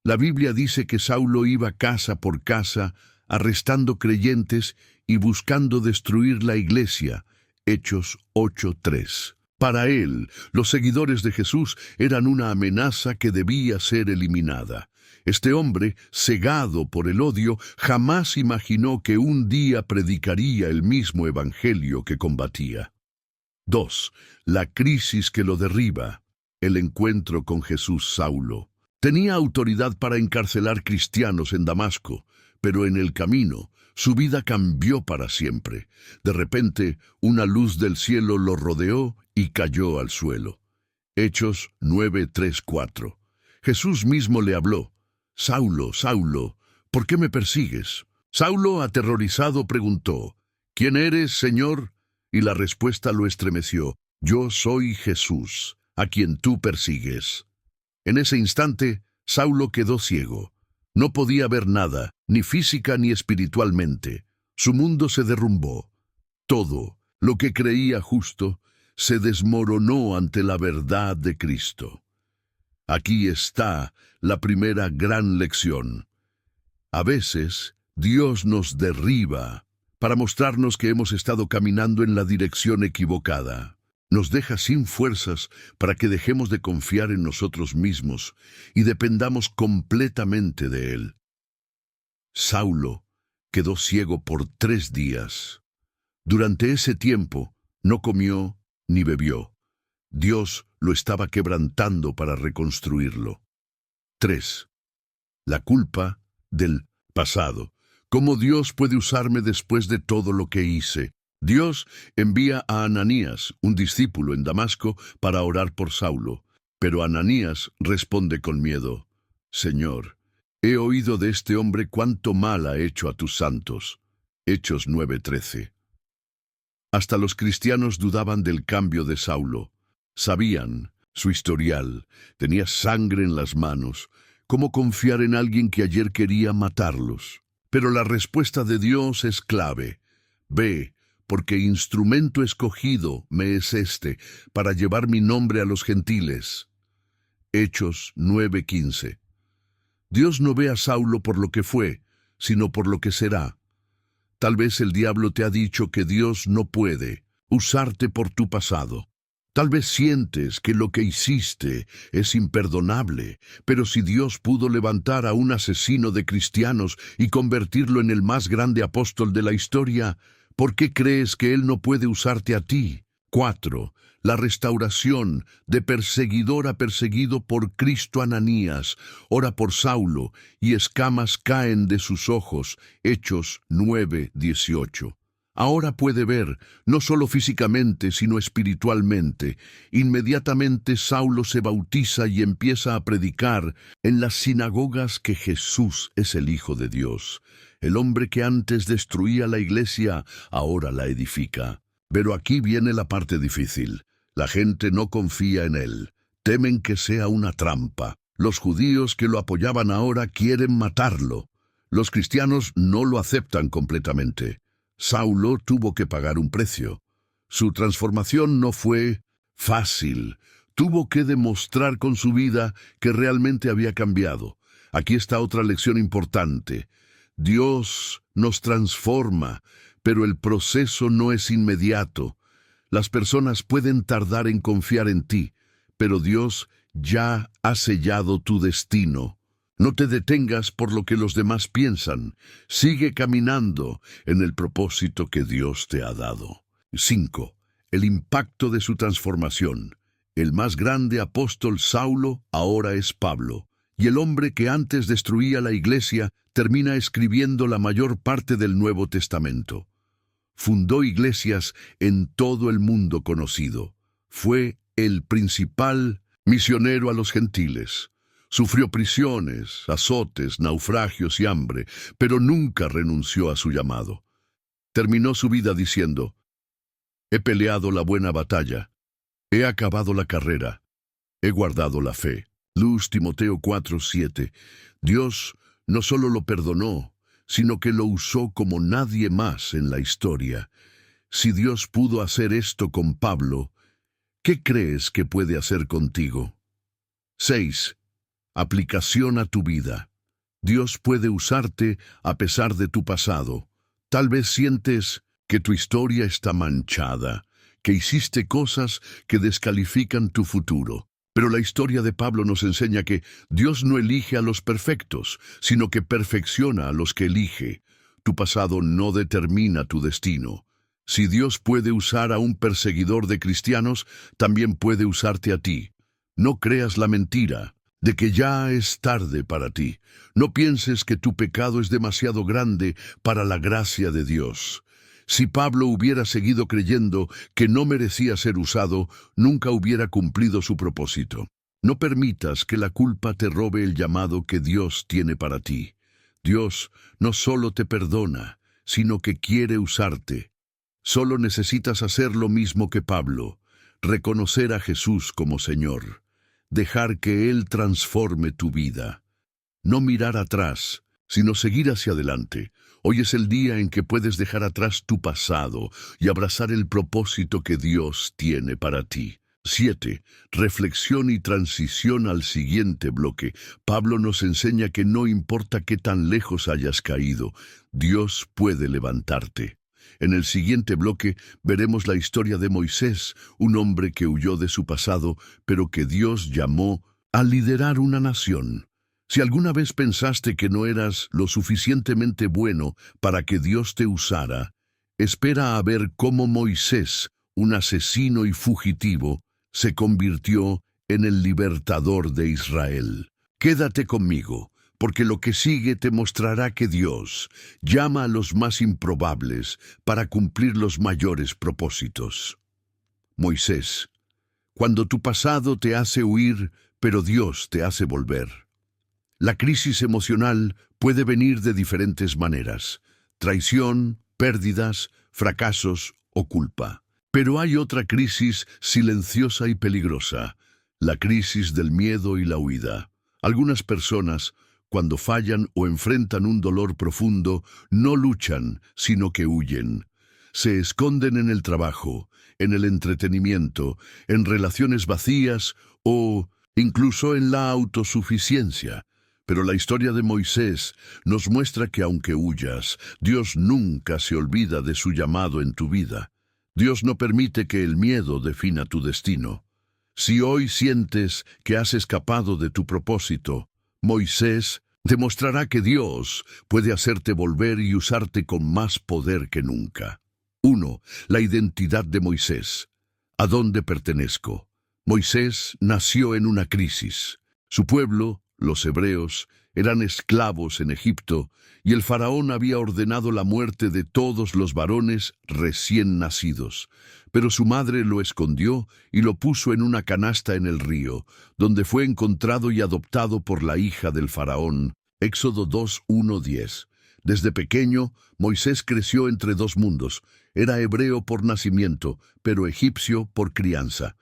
La Biblia dice que Saulo iba casa por casa, arrestando creyentes y buscando destruir la iglesia, Hechos 8:3. Para él, los seguidores de Jesús eran una amenaza que debía ser eliminada. Este hombre, cegado por el odio, jamás imaginó que un día predicaría el mismo evangelio que combatía. 2. La crisis que lo derriba. El encuentro con Jesús. Saulo Tenía autoridad para encarcelar cristianos en Damasco, pero en el camino su vida cambió para siempre. De repente, una luz del cielo lo rodeó y cayó al suelo. Hechos 9:3-4. Jesús mismo le habló. Saulo, Saulo, ¿por qué me persigues? Saulo, aterrorizado, preguntó, ¿quién eres, Señor? Y la respuesta lo estremeció. Yo soy Jesús, a quien tú persigues. En ese instante, Saulo quedó ciego. No podía ver nada, ni física ni espiritualmente. Su mundo se derrumbó. Todo, lo que creía justo, se desmoronó ante la verdad de Cristo. Aquí está la primera gran lección. A veces, Dios nos derriba para mostrarnos que hemos estado caminando en la dirección equivocada. Nos deja sin fuerzas para que dejemos de confiar en nosotros mismos y dependamos completamente de Él. Saulo quedó ciego por 3 días. Durante ese tiempo no comió ni bebió. Dios lo estaba quebrantando para reconstruirlo. 3. La culpa del pasado. ¿Cómo Dios puede usarme después de todo lo que hice? Dios envía a Ananías, un discípulo en Damasco, para orar por Saulo. Pero Ananías responde con miedo, Señor, he oído de este hombre cuánto mal ha hecho a tus santos. Hechos 9:13. Hasta los cristianos dudaban del cambio de Saulo. Sabían su historial, tenía sangre en las manos. ¿Cómo confiar en alguien que ayer quería matarlos? Pero la respuesta de Dios es clave. Ve, porque instrumento escogido me es este, para llevar mi nombre a los gentiles. Hechos 9:15. Dios no ve a Saulo por lo que fue, sino por lo que será. Tal vez el diablo te ha dicho que Dios no puede usarte por tu pasado. Tal vez sientes que lo que hiciste es imperdonable, pero si Dios pudo levantar a un asesino de cristianos y convertirlo en el más grande apóstol de la historia, ¿por qué crees que Él no puede usarte a ti? 4. La restauración de perseguidor a perseguido por Cristo. Ananías ora por Saulo y escamas caen de sus ojos. Hechos 9:18. Ahora puede ver, no solo físicamente, sino espiritualmente. Inmediatamente Saulo se bautiza y empieza a predicar en las sinagogas que Jesús es el Hijo de Dios. El hombre que antes destruía la iglesia, ahora la edifica. Pero aquí viene la parte difícil. La gente no confía en él. Temen que sea una trampa. Los judíos que lo apoyaban ahora quieren matarlo. Los cristianos no lo aceptan completamente. Saulo tuvo que pagar un precio. Su transformación no fue fácil. Tuvo que demostrar con su vida que realmente había cambiado. Aquí está otra lección importante. Dios nos transforma, pero el proceso no es inmediato. Las personas pueden tardar en confiar en ti, pero Dios ya ha sellado tu destino. No te detengas por lo que los demás piensan. Sigue caminando en el propósito que Dios te ha dado. 5. El impacto de su transformación. El más grande apóstol Saulo ahora es Pablo, y el hombre que antes destruía la iglesia termina escribiendo la mayor parte del Nuevo Testamento. Fundó iglesias en todo el mundo conocido. Fue el principal misionero a los gentiles. Sufrió prisiones, azotes, naufragios y hambre, pero nunca renunció a su llamado. Terminó su vida diciendo, he peleado la buena batalla, he acabado la carrera, he guardado la fe. Luz Timoteo 4:7. Dios no solo lo perdonó, sino que lo usó como nadie más en la historia. Si Dios pudo hacer esto con Pablo, ¿qué crees que puede hacer contigo? 6. Aplicación a tu vida. Dios puede usarte a pesar de tu pasado. Tal vez sientes que tu historia está manchada, que hiciste cosas que descalifican tu futuro. Pero la historia de Pablo nos enseña que Dios no elige a los perfectos, sino que perfecciona a los que elige. Tu pasado no determina tu destino. Si Dios puede usar a un perseguidor de cristianos, también puede usarte a ti. No creas la mentira de que ya es tarde para ti. No pienses que tu pecado es demasiado grande para la gracia de Dios. Si Pablo hubiera seguido creyendo que no merecía ser usado, nunca hubiera cumplido su propósito. No permitas que la culpa te robe el llamado que Dios tiene para ti. Dios no solo te perdona, sino que quiere usarte. Solo necesitas hacer lo mismo que Pablo, reconocer a Jesús como Señor, dejar que Él transforme tu vida. No mirar atrás, sino seguir hacia adelante. Hoy es el día en que puedes dejar atrás tu pasado y abrazar el propósito que Dios tiene para ti. 7. Reflexión y transición al siguiente bloque. Pablo nos enseña que no importa qué tan lejos hayas caído, Dios puede levantarte. En el siguiente bloque veremos la historia de Moisés, un hombre que huyó de su pasado, pero que Dios llamó a liderar una nación. Si alguna vez pensaste que no eras lo suficientemente bueno para que Dios te usara, espera a ver cómo Moisés, un asesino y fugitivo, se convirtió en el libertador de Israel. Quédate conmigo, porque lo que sigue te mostrará que Dios llama a los más improbables para cumplir los mayores propósitos. Moisés, cuando tu pasado te hace huir, pero Dios te hace volver. La crisis emocional puede venir de diferentes maneras: traición, pérdidas, fracasos o culpa. Pero hay otra crisis silenciosa y peligrosa, la crisis del miedo y la huida. Algunas personas, cuando fallan o enfrentan un dolor profundo, no luchan, sino que huyen. Se esconden en el trabajo, en el entretenimiento, en relaciones vacías o incluso en la autosuficiencia. Pero la historia de Moisés nos muestra que aunque huyas, Dios nunca se olvida de su llamado en tu vida. Dios no permite que el miedo defina tu destino. Si hoy sientes que has escapado de tu propósito, Moisés demostrará que Dios puede hacerte volver y usarte con más poder que nunca. 1. La identidad de Moisés. ¿A dónde pertenezco? Moisés nació en una crisis. Su pueblo, los hebreos, eran esclavos en Egipto, y el faraón había ordenado la muerte de todos los varones recién nacidos. Pero su madre lo escondió y lo puso en una canasta en el río, donde fue encontrado y adoptado por la hija del faraón. Éxodo 2:1-10. Desde pequeño, Moisés creció entre dos mundos. Era hebreo por nacimiento, pero egipcio por crianza.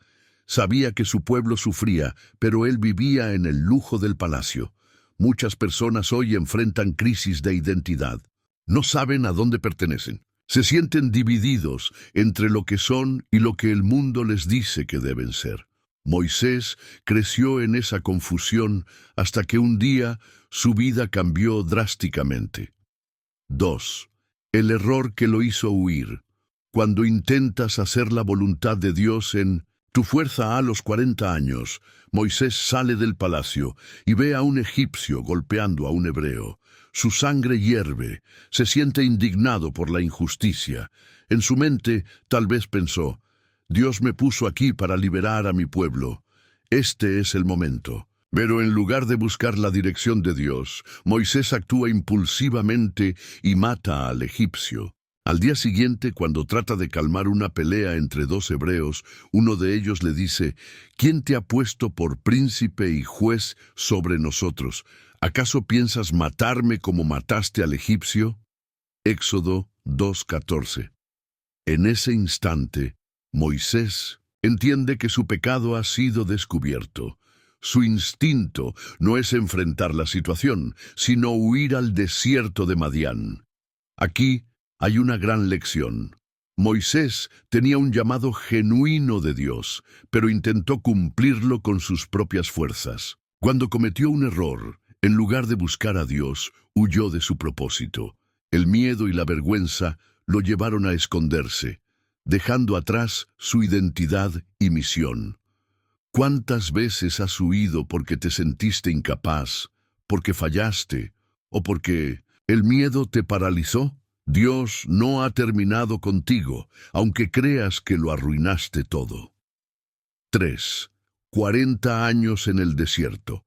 Sabía que su pueblo sufría, pero él vivía en el lujo del palacio. Muchas personas hoy enfrentan crisis de identidad. No saben a dónde pertenecen. Se sienten divididos entre lo que son y lo que el mundo les dice que deben ser. Moisés creció en esa confusión hasta que un día su vida cambió drásticamente. 2. El error que lo hizo huir. Cuando intentas hacer la voluntad de Dios en tu fuerza a los 40 años, Moisés sale del palacio y ve a un egipcio golpeando a un hebreo. Su sangre hierve, se siente indignado por la injusticia. En su mente, tal vez pensó: Dios me puso aquí para liberar a mi pueblo. Este es el momento. Pero en lugar de buscar la dirección de Dios, Moisés actúa impulsivamente y mata al egipcio. Al día siguiente, cuando trata de calmar una pelea entre dos hebreos, uno de ellos le dice: ¿Quién te ha puesto por príncipe y juez sobre nosotros? ¿Acaso piensas matarme como mataste al egipcio? Éxodo 2:14. En ese instante, Moisés entiende que su pecado ha sido descubierto. Su instinto no es enfrentar la situación, sino huir al desierto de Madián. Aquí hay una gran lección. Moisés tenía un llamado genuino de Dios, pero intentó cumplirlo con sus propias fuerzas. Cuando cometió un error, en lugar de buscar a Dios, huyó de su propósito. El miedo y la vergüenza lo llevaron a esconderse, dejando atrás su identidad y misión. ¿Cuántas veces has huido porque te sentiste incapaz, porque fallaste o porque el miedo te paralizó? Dios no ha terminado contigo, aunque creas que lo arruinaste todo. 3. 40 años en el desierto.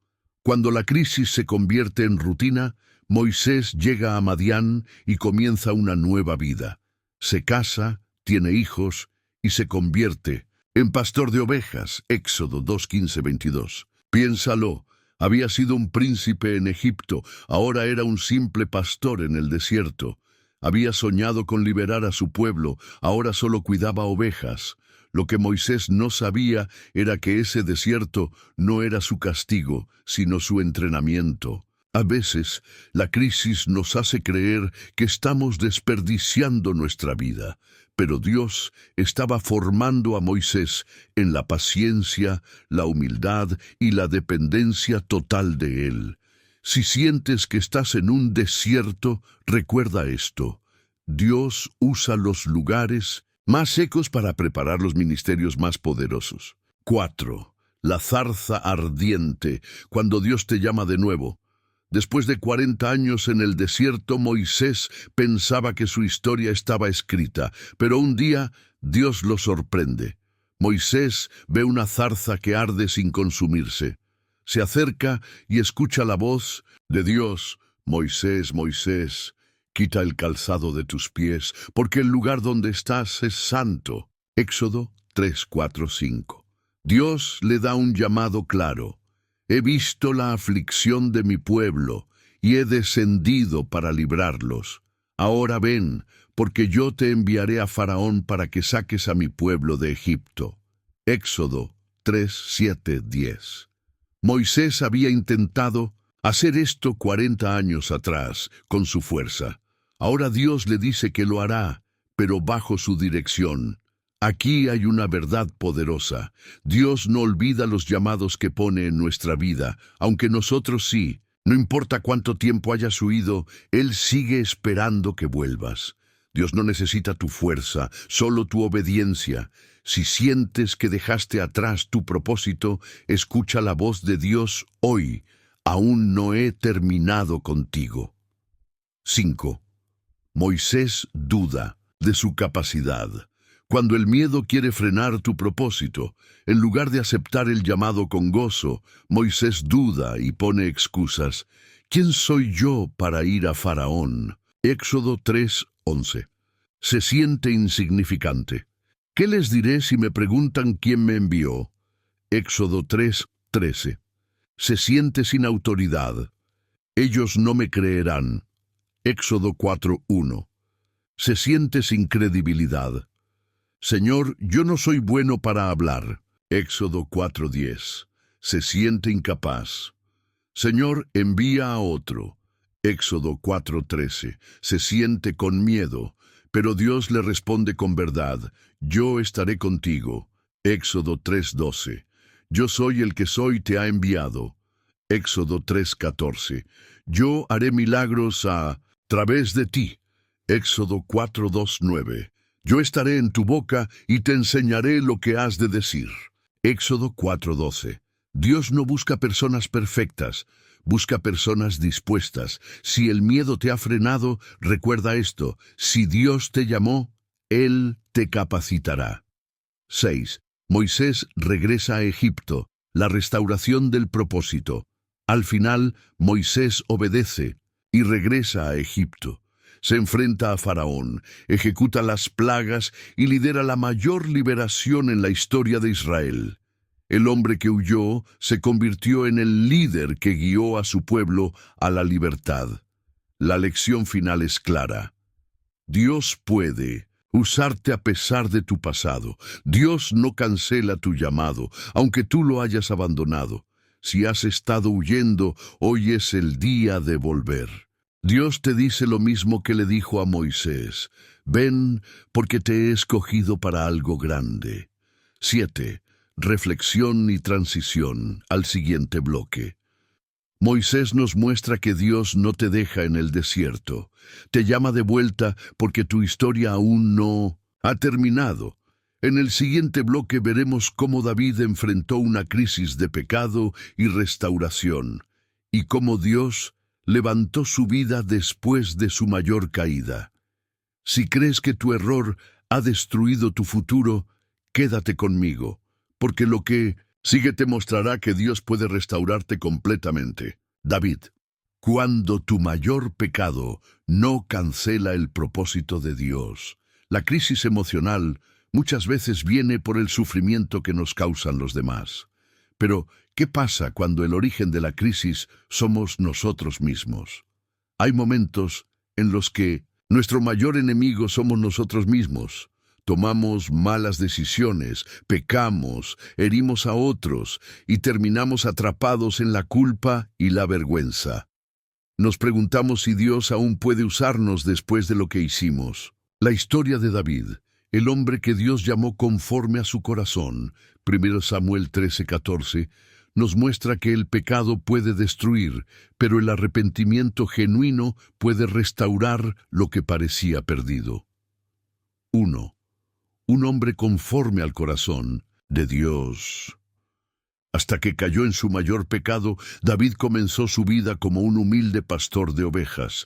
Cuando la crisis se convierte en rutina, Moisés llega a Madián y comienza una nueva vida. Se casa, tiene hijos y se convierte en pastor de ovejas. Éxodo 2:15-22. Piénsalo, había sido un príncipe en Egipto, ahora era un simple pastor en el desierto. Había soñado con liberar a su pueblo, ahora solo cuidaba ovejas. Lo que Moisés no sabía era que ese desierto no era su castigo, sino su entrenamiento. A veces, la crisis nos hace creer que estamos desperdiciando nuestra vida, pero Dios estaba formando a Moisés en la paciencia, la humildad y la dependencia total de Él. Si sientes que estás en un desierto, recuerda esto: Dios usa los lugares más secos para preparar los ministerios más poderosos. 4. La zarza ardiente, cuando Dios te llama de nuevo. Después de 40 años en el desierto, Moisés pensaba que su historia estaba escrita, pero un día Dios lo sorprende. Moisés ve una zarza que arde sin consumirse. Se acerca y escucha la voz de Dios: Moisés, Moisés, quita el calzado de tus pies, porque el lugar donde estás es santo. Éxodo 3:4-5. Dios le da un llamado claro: he visto la aflicción de mi pueblo, y he descendido para librarlos. Ahora ven, porque yo te enviaré a Faraón para que saques a mi pueblo de Egipto. Éxodo 3:7-10. Moisés había intentado hacer esto 40 años atrás, con su fuerza. Ahora Dios le dice que lo hará, pero bajo su dirección. Aquí hay una verdad poderosa. Dios no olvida los llamados que pone en nuestra vida, aunque nosotros sí. No importa cuánto tiempo hayas huido, Él sigue esperando que vuelvas. Dios no necesita tu fuerza, solo tu obediencia. Si sientes que dejaste atrás tu propósito, escucha la voz de Dios hoy: aún no he terminado contigo. 5. Moisés duda de su capacidad. Cuando el miedo quiere frenar tu propósito, en lugar de aceptar el llamado con gozo, Moisés duda y pone excusas. ¿Quién soy yo para ir a Faraón? Éxodo 3:11. Se siente insignificante. ¿Qué les diré si me preguntan quién me envió? Éxodo 3:13. Se siente sin autoridad. Ellos no me creerán. Éxodo 4:1. Se siente sin credibilidad. Señor, yo no soy bueno para hablar. Éxodo 4:10. Se siente incapaz. Señor, envía a otro. Éxodo 4:13. Se siente con miedo, pero Dios le responde con verdad: yo estaré contigo. Éxodo 3:12. Yo soy el que soy, te ha enviado. Éxodo 3:14. Yo haré milagros a través de ti. Éxodo 4:2-9. Yo estaré en tu boca y te enseñaré lo que has de decir. Éxodo 4:12. Dios no busca personas perfectas, busca personas dispuestas. Si el miedo te ha frenado, recuerda esto: si Dios te llamó, Él te capacitará. 6. Moisés regresa a Egipto, la restauración del propósito. Al final, Moisés obedece y regresa a Egipto. Se enfrenta a Faraón, ejecuta las plagas y lidera la mayor liberación en la historia de Israel. El hombre que huyó se convirtió en el líder que guió a su pueblo a la libertad. La lección final es clara: Dios puede usarte a pesar de tu pasado. Dios no cancela tu llamado, aunque tú lo hayas abandonado. Si has estado huyendo, hoy es el día de volver. Dios te dice lo mismo que le dijo a Moisés: ven, porque te he escogido para algo grande. 7. Reflexión y transición al siguiente bloque. Moisés nos muestra que Dios no te deja en el desierto. Te llama de vuelta porque tu historia aún no ha terminado. En el siguiente bloque veremos cómo David enfrentó una crisis de pecado y restauración, y cómo Dios levantó su vida después de su mayor caída. Si crees que tu error ha destruido tu futuro, quédate conmigo, porque lo que Sigue te mostrará que Dios puede restaurarte completamente. David, cuando tu mayor pecado no cancela el propósito de Dios. La crisis emocional muchas veces viene por el sufrimiento que nos causan los demás. Pero, ¿qué pasa cuando el origen de la crisis somos nosotros mismos? Hay momentos en los que nuestro mayor enemigo somos nosotros mismos. Tomamos malas decisiones, pecamos, herimos a otros y terminamos atrapados en la culpa y la vergüenza. Nos preguntamos si Dios aún puede usarnos después de lo que hicimos. La historia de David, el hombre que Dios llamó conforme a su corazón, 1 Samuel 13:14, nos muestra que el pecado puede destruir, pero el arrepentimiento genuino puede restaurar lo que parecía perdido. 1. Un hombre conforme al corazón de Dios. Hasta que cayó en su mayor pecado, David comenzó su vida como un humilde pastor de ovejas,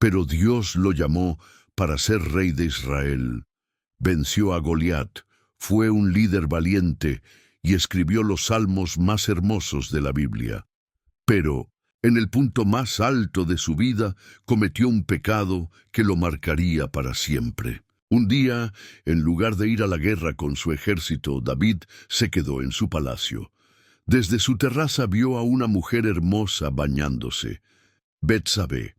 pero Dios lo llamó para ser rey de Israel. Venció a Goliat, fue un líder valiente y escribió los salmos más hermosos de la Biblia. Pero, en el punto más alto de su vida, cometió un pecado que lo marcaría para siempre. Un día, en lugar de ir a la guerra con su ejército, David se quedó en su palacio. Desde su terraza vio a una mujer hermosa bañándose, Betsabé.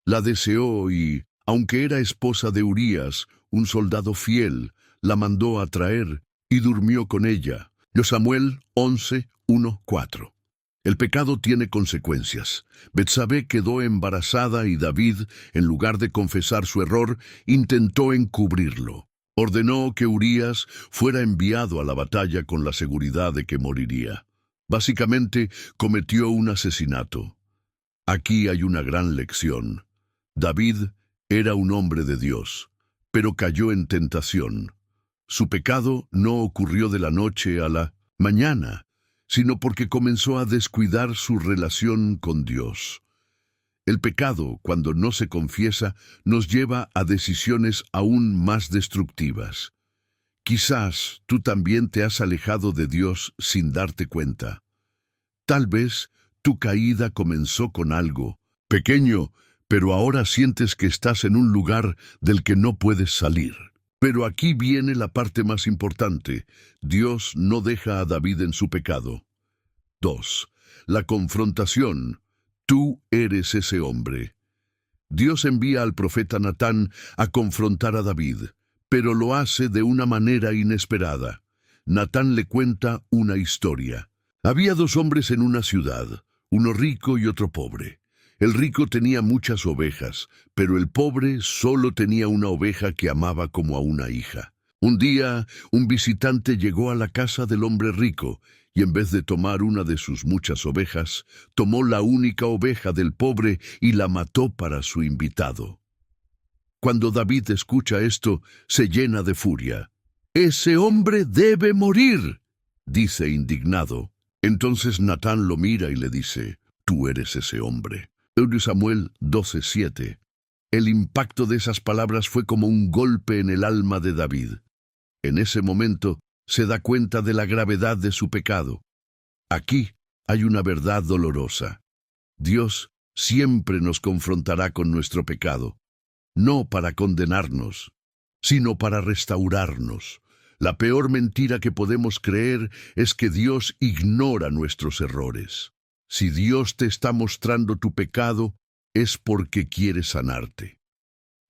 La deseó y, aunque era esposa de Urías, un soldado fiel, la mandó a traer y durmió con ella. Samuel 11:1-4. El pecado tiene consecuencias. Betsabé quedó embarazada y David, en lugar de confesar su error, intentó encubrirlo. Ordenó que Urías fuera enviado a la batalla con la seguridad de que moriría. Básicamente, cometió un asesinato. Aquí hay una gran lección. David era un hombre de Dios, pero cayó en tentación. Su pecado no ocurrió de la noche a la mañana, sino porque comenzó a descuidar su relación con Dios. El pecado, cuando no se confiesa, nos lleva a decisiones aún más destructivas. Quizás tú también te has alejado de Dios sin darte cuenta. Tal vez tu caída comenzó con algo pequeño, pero ahora sientes que estás en un lugar del que no puedes salir. Pero aquí viene la parte más importante. Dios no deja a David en su pecado. 2. La confrontación. Tú eres ese hombre. Dios envía al profeta Natán a confrontar a David, pero lo hace de una manera inesperada. Natán le cuenta una historia. Había dos hombres en una ciudad, uno rico y otro pobre. El rico tenía muchas ovejas, pero el pobre solo tenía una oveja que amaba como a una hija. Un día, un visitante llegó a la casa del hombre rico, y en vez de tomar una de sus muchas ovejas, tomó la única oveja del pobre y la mató para su invitado. Cuando David escucha esto, se llena de furia. «¡Ese hombre debe morir!», dice indignado. Entonces Natán lo mira y le dice, «Tú eres ese hombre». Samuel 12:7. El impacto de esas palabras fue como un golpe en el alma de David. En ese momento se da cuenta de la gravedad de su pecado. Aquí hay una verdad dolorosa. Dios siempre nos confrontará con nuestro pecado, no para condenarnos, sino para restaurarnos. La peor mentira que podemos creer es que Dios ignora nuestros errores. Si Dios te está mostrando tu pecado, es porque quiere sanarte.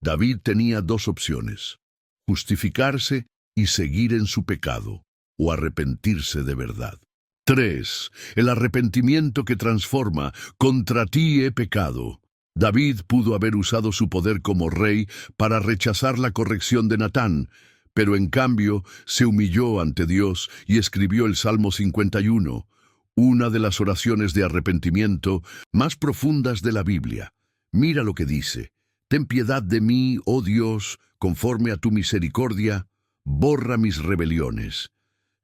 David tenía dos opciones: justificarse y seguir en su pecado, o arrepentirse de verdad. 3. El arrepentimiento que transforma. Contra ti he pecado. David pudo haber usado su poder como rey para rechazar la corrección de Natán, pero en cambio se humilló ante Dios y escribió el Salmo 51, una de las oraciones de arrepentimiento más profundas de la Biblia. Mira lo que dice: «Ten piedad de mí, oh Dios, conforme a tu misericordia, borra mis rebeliones».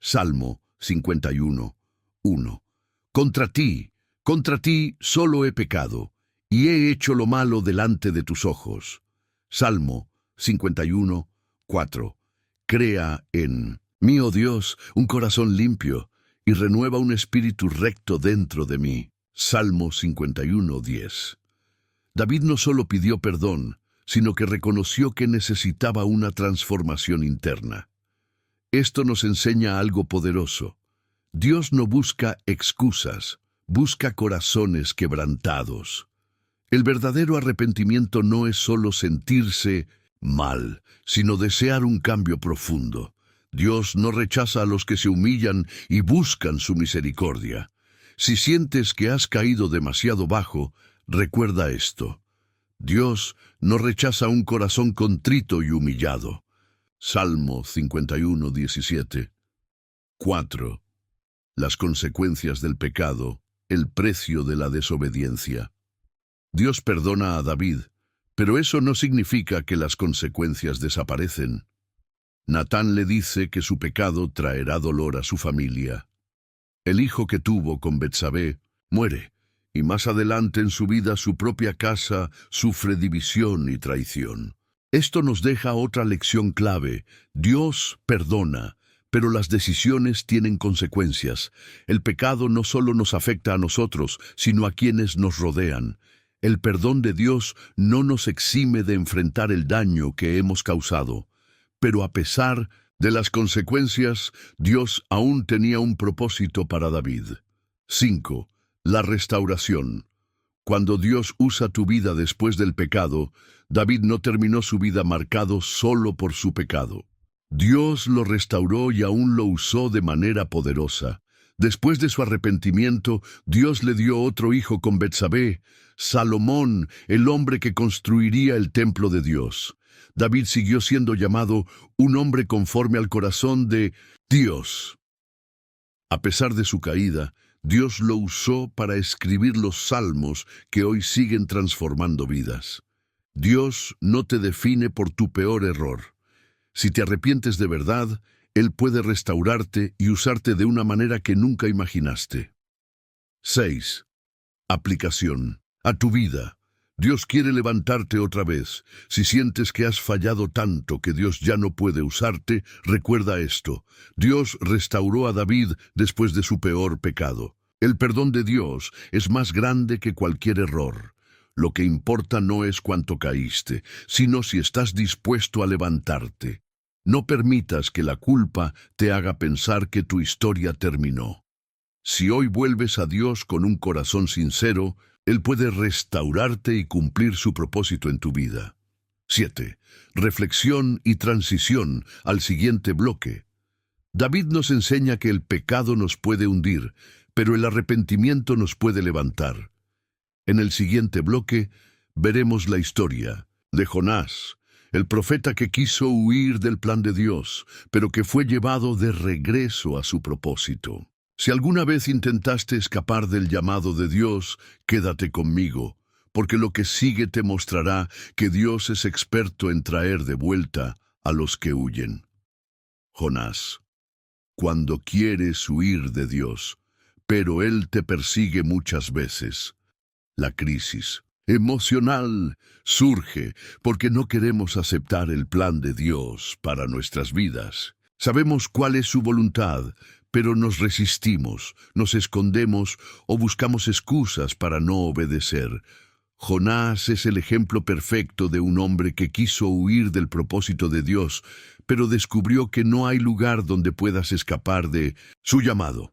Salmo 51:1. Contra ti solo he pecado, y he hecho lo malo delante de tus ojos. Salmo 51:4. Crea en mí, oh Dios, un corazón limpio, y renueva un espíritu recto dentro de mí. Salmo 51:10. David no solo pidió perdón, sino que reconoció que necesitaba una transformación interna. Esto nos enseña algo poderoso. Dios no busca excusas, busca corazones quebrantados. El verdadero arrepentimiento no es solo sentirse mal, sino desear un cambio profundo. Dios no rechaza a los que se humillan y buscan su misericordia. Si sientes que has caído demasiado bajo, recuerda esto. Dios no rechaza un corazón contrito y humillado. Salmo 51:17. 4. Las consecuencias del pecado, el precio de la desobediencia. Dios perdona a David, pero eso no significa que las consecuencias desaparecen. Natán le dice que su pecado traerá dolor a su familia. El hijo que tuvo con Betsabé muere, y más adelante en su vida su propia casa sufre división y traición. Esto nos deja otra lección clave. Dios perdona, pero las decisiones tienen consecuencias. El pecado no solo nos afecta a nosotros, sino a quienes nos rodean. El perdón de Dios no nos exime de enfrentar el daño que hemos causado. Pero a pesar de las consecuencias, Dios aún tenía un propósito para David. 5. La restauración. Cuando Dios usa tu vida después del pecado, David no terminó su vida marcado solo por su pecado. Dios lo restauró y aún lo usó de manera poderosa. Después de su arrepentimiento, Dios le dio otro hijo con Betsabé, Salomón, el hombre que construiría el templo de Dios. David siguió siendo llamado un hombre conforme al corazón de Dios. A pesar de su caída, Dios lo usó para escribir los salmos que hoy siguen transformando vidas. Dios no te define por tu peor error. Si te arrepientes de verdad, Él puede restaurarte y usarte de una manera que nunca imaginaste. 6. Aplicación. A tu vida. Dios quiere levantarte otra vez. Si sientes que has fallado tanto que Dios ya no puede usarte, recuerda esto. Dios restauró a David después de su peor pecado. El perdón de Dios es más grande que cualquier error. Lo que importa no es cuánto caíste, sino si estás dispuesto a levantarte. No permitas que la culpa te haga pensar que tu historia terminó. Si hoy vuelves a Dios con un corazón sincero, Él puede restaurarte y cumplir su propósito en tu vida. 7. Reflexión y transición al siguiente bloque. David nos enseña que el pecado nos puede hundir, pero el arrepentimiento nos puede levantar. En el siguiente bloque veremos la historia de Jonás, el profeta que quiso huir del plan de Dios, pero que fue llevado de regreso a su propósito. Si alguna vez intentaste escapar del llamado de Dios, quédate conmigo, porque lo que sigue te mostrará que Dios es experto en traer de vuelta a los que huyen. Jonás. Cuando quieres huir de Dios, pero Él te persigue muchas veces. La crisis emocional surge porque no queremos aceptar el plan de Dios para nuestras vidas. Sabemos cuál es su voluntad, pero nos resistimos, nos escondemos o buscamos excusas para no obedecer. Jonás es el ejemplo perfecto de un hombre que quiso huir del propósito de Dios, pero descubrió que no hay lugar donde puedas escapar de su llamado.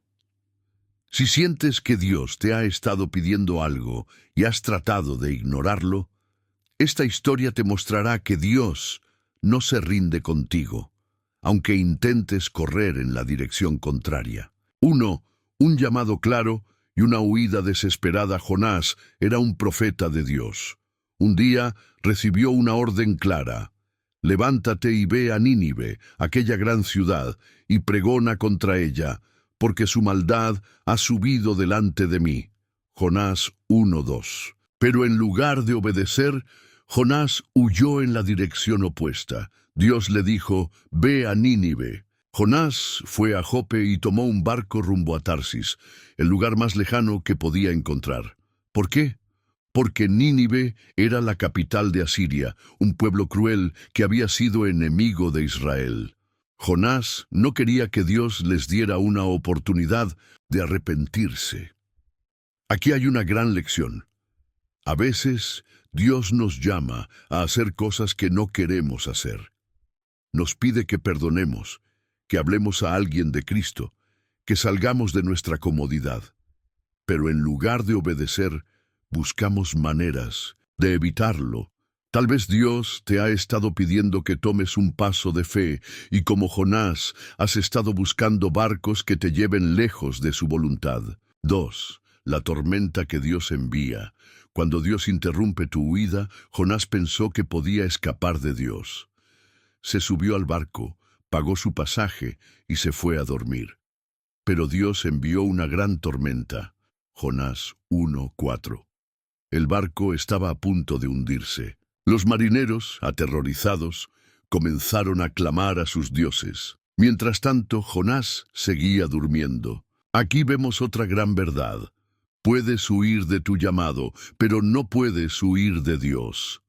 Si sientes que Dios te ha estado pidiendo algo y has tratado de ignorarlo, esta historia te mostrará que Dios no se rinde contigo, aunque intentes correr en la dirección contraria. 1. Un llamado claro y una huida desesperada. Jonás era un profeta de Dios. Un día recibió una orden clara: levántate y ve a Nínive, aquella gran ciudad, y pregona contra ella, porque su maldad ha subido delante de mí. Jonás 1:2. Pero en lugar de obedecer, Jonás huyó en la dirección opuesta. Dios le dijo: ve a Nínive. Jonás fue a Jope y tomó un barco rumbo a Tarsis, el lugar más lejano que podía encontrar. ¿Por qué? Porque Nínive era la capital de Asiria, un pueblo cruel que había sido enemigo de Israel. Jonás no quería que Dios les diera una oportunidad de arrepentirse. Aquí hay una gran lección. A veces, Dios nos llama a hacer cosas que no queremos hacer. Nos pide que perdonemos, que hablemos a alguien de Cristo, que salgamos de nuestra comodidad. Pero en lugar de obedecer, buscamos maneras de evitarlo. Tal vez Dios te ha estado pidiendo que tomes un paso de fe y como Jonás has estado buscando barcos que te lleven lejos de su voluntad. 2. La tormenta que Dios envía. Cuando Dios interrumpe tu huida, Jonás pensó que podía escapar de Dios. Se subió al barco, pagó su pasaje y se fue a dormir. Pero Dios envió una gran tormenta. Jonás 1:4. El barco estaba a punto de hundirse. Los marineros, aterrorizados, comenzaron a clamar a sus dioses. Mientras tanto, Jonás seguía durmiendo. Aquí vemos otra gran verdad. Puedes huir de tu llamado, pero no puedes huir de Dios.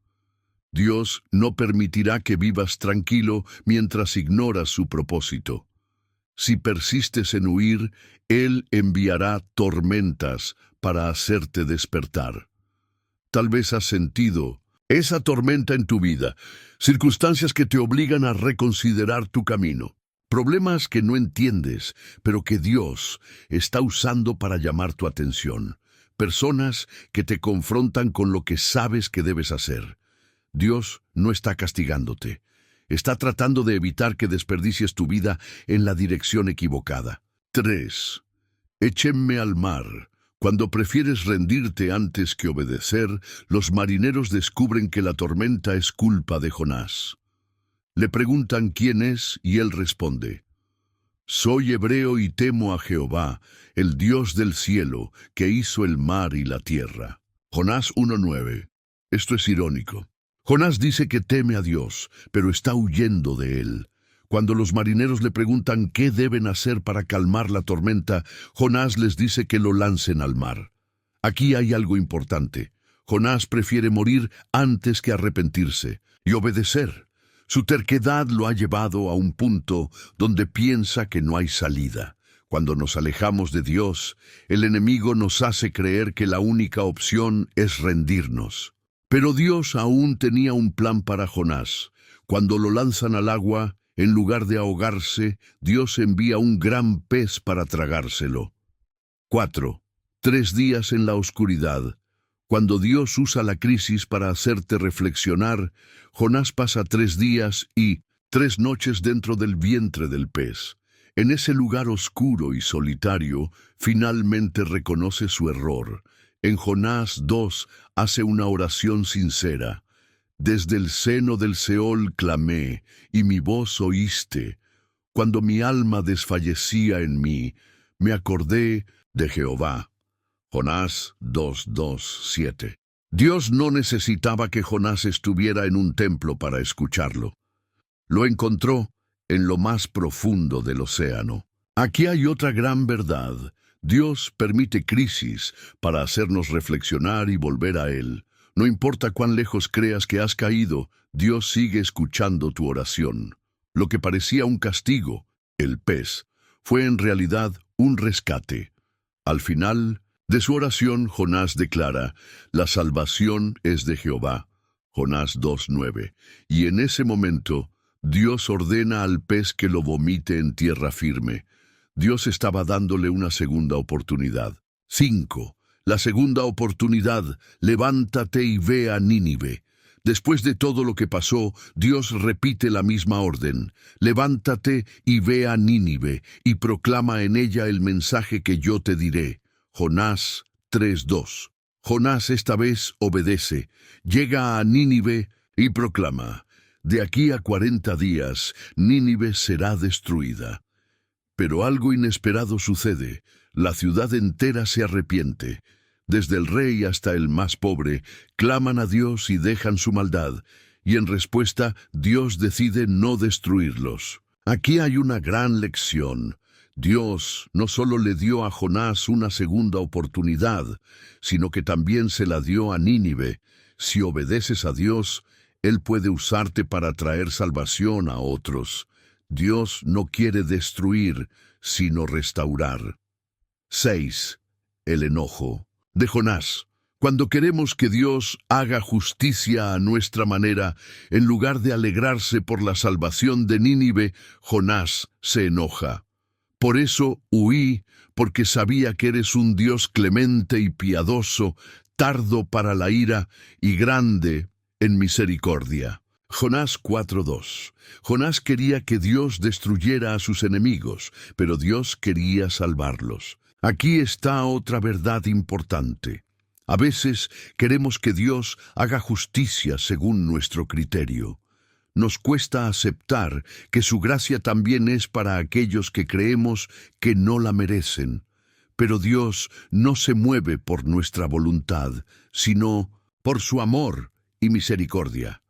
Dios no permitirá que vivas tranquilo mientras ignoras su propósito. Si persistes en huir, Él enviará tormentas para hacerte despertar. Tal vez has sentido esa tormenta en tu vida, circunstancias que te obligan a reconsiderar tu camino, problemas que no entiendes, pero que Dios está usando para llamar tu atención, personas que te confrontan con lo que sabes que debes hacer. Dios no está castigándote, está tratando de evitar que desperdicies tu vida en la dirección equivocada. 3. Échenme al mar. Cuando prefieres rendirte antes que obedecer, los marineros descubren que la tormenta es culpa de Jonás. Le preguntan quién es y él responde: soy hebreo y temo a Jehová, el Dios del cielo, que hizo el mar y la tierra. Jonás 1:9. Esto es irónico. Jonás dice que teme a Dios, pero está huyendo de él. Cuando los marineros le preguntan qué deben hacer para calmar la tormenta, Jonás les dice que lo lancen al mar. Aquí hay algo importante. Jonás prefiere morir antes que arrepentirse y obedecer. Su terquedad lo ha llevado a un punto donde piensa que no hay salida. Cuando nos alejamos de Dios, el enemigo nos hace creer que la única opción es rendirnos. Pero Dios aún tenía un plan para Jonás. Cuando lo lanzan al agua, en lugar de ahogarse, Dios envía un gran pez para tragárselo. 4. 3 días en la oscuridad. Cuando Dios usa la crisis para hacerte reflexionar, Jonás pasa 3 días y 3 noches dentro del vientre del pez. En ese lugar oscuro y solitario, finalmente reconoce su error. En Jonás 2 hace una oración sincera. Desde el seno del Seol clamé, y mi voz oíste. Cuando mi alma desfallecía en mí, me acordé de Jehová. Jonás 2:7. Dios no necesitaba que Jonás estuviera en un templo para escucharlo. Lo encontró en lo más profundo del océano. Aquí hay otra gran verdad. Dios permite crisis para hacernos reflexionar y volver a Él. No importa cuán lejos creas que has caído, Dios sigue escuchando tu oración. Lo que parecía un castigo, el pez, fue en realidad un rescate. Al final de su oración, Jonás declara: la salvación es de Jehová. Jonás 2:9. Y en ese momento, Dios ordena al pez que lo vomite en tierra firme. Dios estaba dándole una segunda oportunidad. 5. La segunda oportunidad: levántate y ve a Nínive. Después de todo lo que pasó, Dios repite la misma orden: levántate y ve a Nínive, y proclama en ella el mensaje que yo te diré. Jonás 3:2. Jonás esta vez obedece, llega a Nínive y proclama: de aquí a 40 días, Nínive será destruida. Pero algo inesperado sucede. La ciudad entera se arrepiente. Desde el rey hasta el más pobre, claman a Dios y dejan su maldad, y en respuesta, Dios decide no destruirlos. Aquí hay una gran lección. Dios no solo le dio a Jonás una segunda oportunidad, sino que también se la dio a Nínive. Si obedeces a Dios, Él puede usarte para traer salvación a otros. Dios no quiere destruir, sino restaurar. 6. El enojo de Jonás. Cuando queremos que Dios haga justicia a nuestra manera, en lugar de alegrarse por la salvación de Nínive, Jonás se enoja. Por eso huí, porque sabía que eres un Dios clemente y piadoso, tardo para la ira y grande en misericordia. Jonás 4:2. Jonás quería que Dios destruyera a sus enemigos, pero Dios quería salvarlos. Aquí está otra verdad importante. A veces queremos que Dios haga justicia según nuestro criterio. Nos cuesta aceptar que su gracia también es para aquellos que creemos que no la merecen. Pero Dios no se mueve por nuestra voluntad, sino por su amor y misericordia.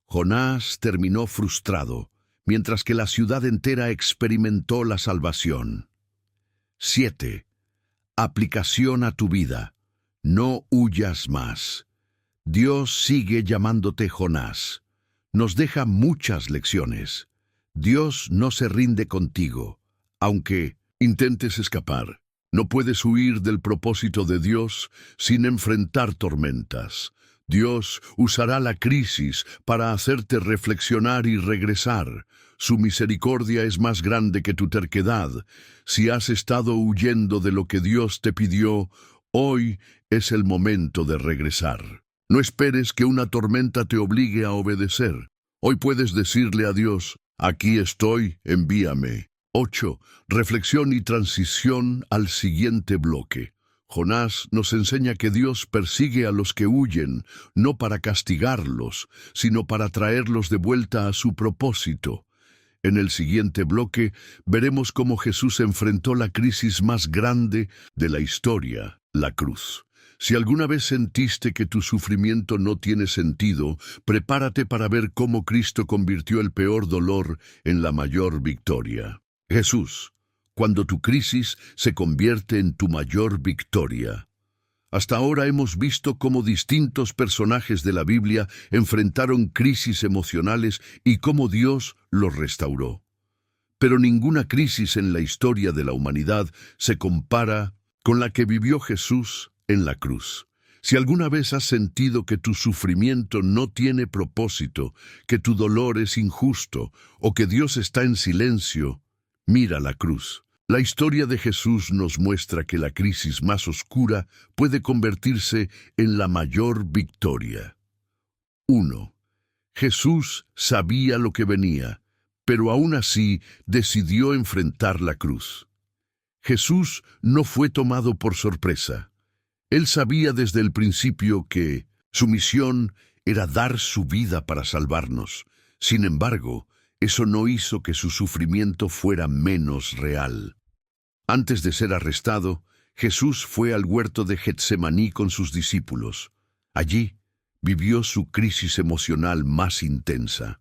Jonás terminó frustrado, mientras que la ciudad entera experimentó la salvación. 7. Aplicación a tu vida. No huyas más. Dios sigue llamándote Jonás. Nos deja muchas lecciones. Dios no se rinde contigo, aunque intentes escapar. No puedes huir del propósito de Dios sin enfrentar tormentas. Dios usará la crisis para hacerte reflexionar y regresar. Su misericordia es más grande que tu terquedad. Si has estado huyendo de lo que Dios te pidió, hoy es el momento de regresar. No esperes que una tormenta te obligue a obedecer. Hoy puedes decirle a Dios, aquí estoy, envíame. 8. Reflexión y transición al siguiente bloque. Jonás nos enseña que Dios persigue a los que huyen, no para castigarlos, sino para traerlos de vuelta a su propósito. En el siguiente bloque veremos cómo Jesús enfrentó la crisis más grande de la historia, la cruz. Si alguna vez sentiste que tu sufrimiento no tiene sentido, prepárate para ver cómo Cristo convirtió el peor dolor en la mayor victoria. Jesús, cuando tu crisis se convierte en tu mayor victoria. Hasta ahora hemos visto cómo distintos personajes de la Biblia enfrentaron crisis emocionales y cómo Dios los restauró. Pero ninguna crisis en la historia de la humanidad se compara con la que vivió Jesús en la cruz. Si alguna vez has sentido que tu sufrimiento no tiene propósito, que tu dolor es injusto o que Dios está en silencio, mira la cruz. La historia de Jesús nos muestra que la crisis más oscura puede convertirse en la mayor victoria. 1. Jesús sabía lo que venía, pero aún así decidió enfrentar la cruz. Jesús no fue tomado por sorpresa. Él sabía desde el principio que su misión era dar su vida para salvarnos. Sin embargo, eso no hizo que su sufrimiento fuera menos real. Antes de ser arrestado, Jesús fue al huerto de Getsemaní con sus discípulos. Allí vivió su crisis emocional más intensa.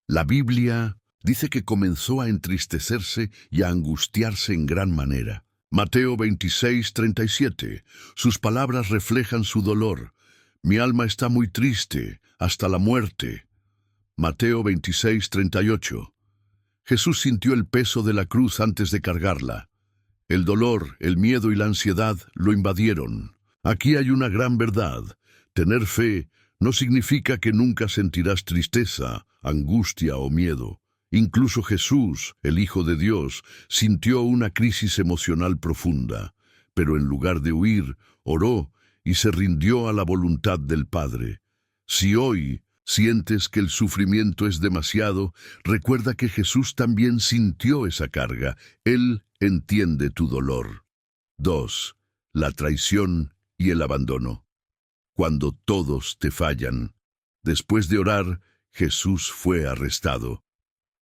La Biblia dice que comenzó a entristecerse y a angustiarse en gran manera. Mateo 26:37. Sus palabras reflejan su dolor. Mi alma está muy triste, hasta la muerte. Mateo 26:38. Jesús sintió el peso de la cruz antes de cargarla. El dolor, el miedo y la ansiedad lo invadieron. Aquí hay una gran verdad. Tener fe no significa que nunca sentirás tristeza, angustia o miedo. Incluso Jesús, el Hijo de Dios, sintió una crisis emocional profunda, pero en lugar de huir, oró y se rindió a la voluntad del Padre. Si hoy sientes que el sufrimiento es demasiado, recuerda que Jesús también sintió esa carga. Él entiende tu dolor. 2. La traición y el abandono. Cuando todos te fallan. Después de orar, Jesús fue arrestado.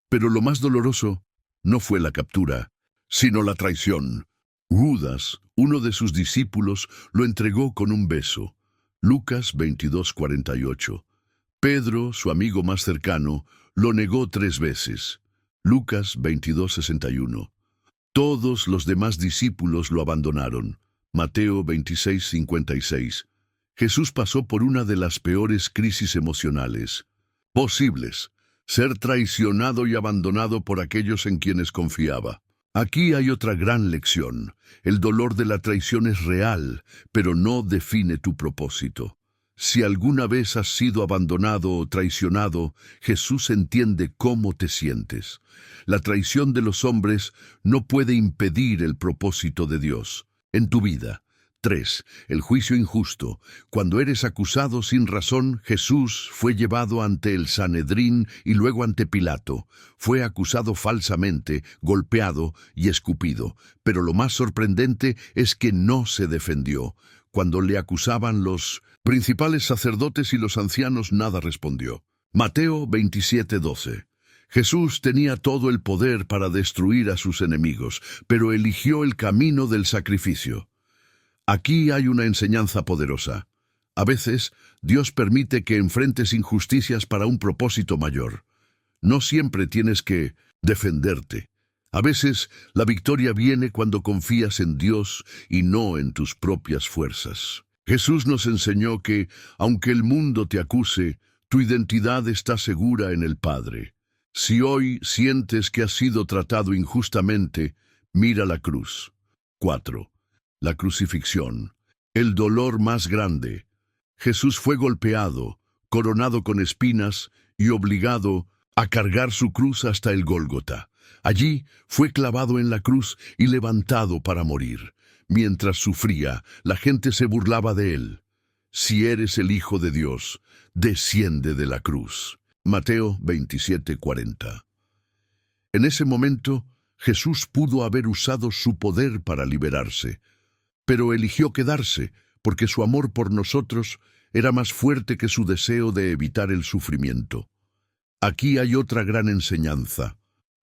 Pero lo más doloroso no fue la captura, sino la traición. Judas, uno de sus discípulos, lo entregó con un beso. Lucas 22:48. Pedro, su amigo más cercano, lo negó 3 veces. Lucas 22:61. Todos los demás discípulos lo abandonaron. Mateo 26:56. Jesús pasó por una de las peores crisis emocionales posibles, ser traicionado y abandonado por aquellos en quienes confiaba. Aquí hay otra gran lección. El dolor de la traición es real, pero no define tu propósito. Si alguna vez has sido abandonado o traicionado, Jesús entiende cómo te sientes. La traición de los hombres no puede impedir el propósito de Dios en tu vida. 3. El juicio injusto. Cuando eres acusado sin razón, Jesús fue llevado ante el Sanedrín y luego ante Pilato. Fue acusado falsamente, golpeado y escupido. Pero lo más sorprendente es que no se defendió. Cuando le acusaban los principales sacerdotes y los ancianos, nada respondió. Mateo 27:12. Jesús tenía todo el poder para destruir a sus enemigos, pero eligió el camino del sacrificio. Aquí hay una enseñanza poderosa. A veces, Dios permite que enfrentes injusticias para un propósito mayor. No siempre tienes que defenderte. A veces, la victoria viene cuando confías en Dios y no en tus propias fuerzas. Jesús nos enseñó que, aunque el mundo te acuse, tu identidad está segura en el Padre. Si hoy sientes que has sido tratado injustamente, mira la cruz. 4. La crucifixión, el dolor más grande. Jesús fue golpeado, coronado con espinas y obligado a cargar su cruz hasta el Gólgota. Allí fue clavado en la cruz y levantado para morir. Mientras sufría, la gente se burlaba de él. Si eres el Hijo de Dios, desciende de la cruz. Mateo 27:40. En ese momento, Jesús pudo haber usado su poder para liberarse, pero eligió quedarse porque su amor por nosotros era más fuerte que su deseo de evitar el sufrimiento. Aquí hay otra gran enseñanza.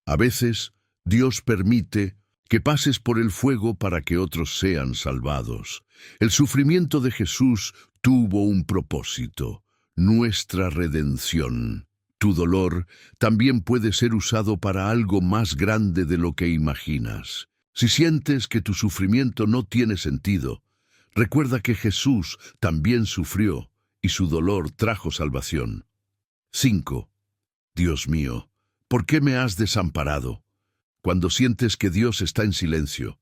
A veces, Dios permite que pases por el fuego para que otros sean salvados. El sufrimiento de Jesús tuvo un propósito: nuestra redención. Tu dolor también puede ser usado para algo más grande de lo que imaginas. Si sientes que tu sufrimiento no tiene sentido, recuerda que Jesús también sufrió y su dolor trajo salvación. 5. Dios mío, ¿por qué me has desamparado? Cuando sientes que Dios está en silencio.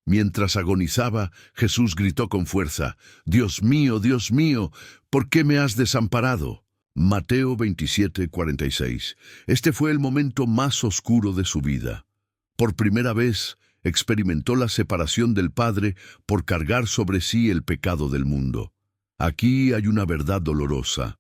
Mientras agonizaba, Jesús gritó con fuerza: Dios mío, ¿por qué me has desamparado? Mateo 27:46. Este fue el momento más oscuro de su vida. Por primera vez, experimentó la separación del Padre por cargar sobre sí el pecado del mundo. Aquí hay una verdad dolorosa.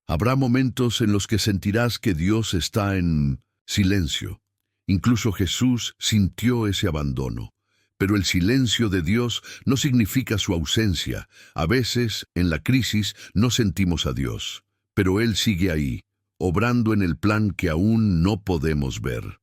Habrá momentos en los que sentirás que Dios está en silencio. Incluso Jesús sintió ese abandono. Pero el silencio de Dios no significa su ausencia. A veces, en la crisis, no sentimos a Dios, pero Él sigue ahí, obrando en el plan que aún no podemos ver.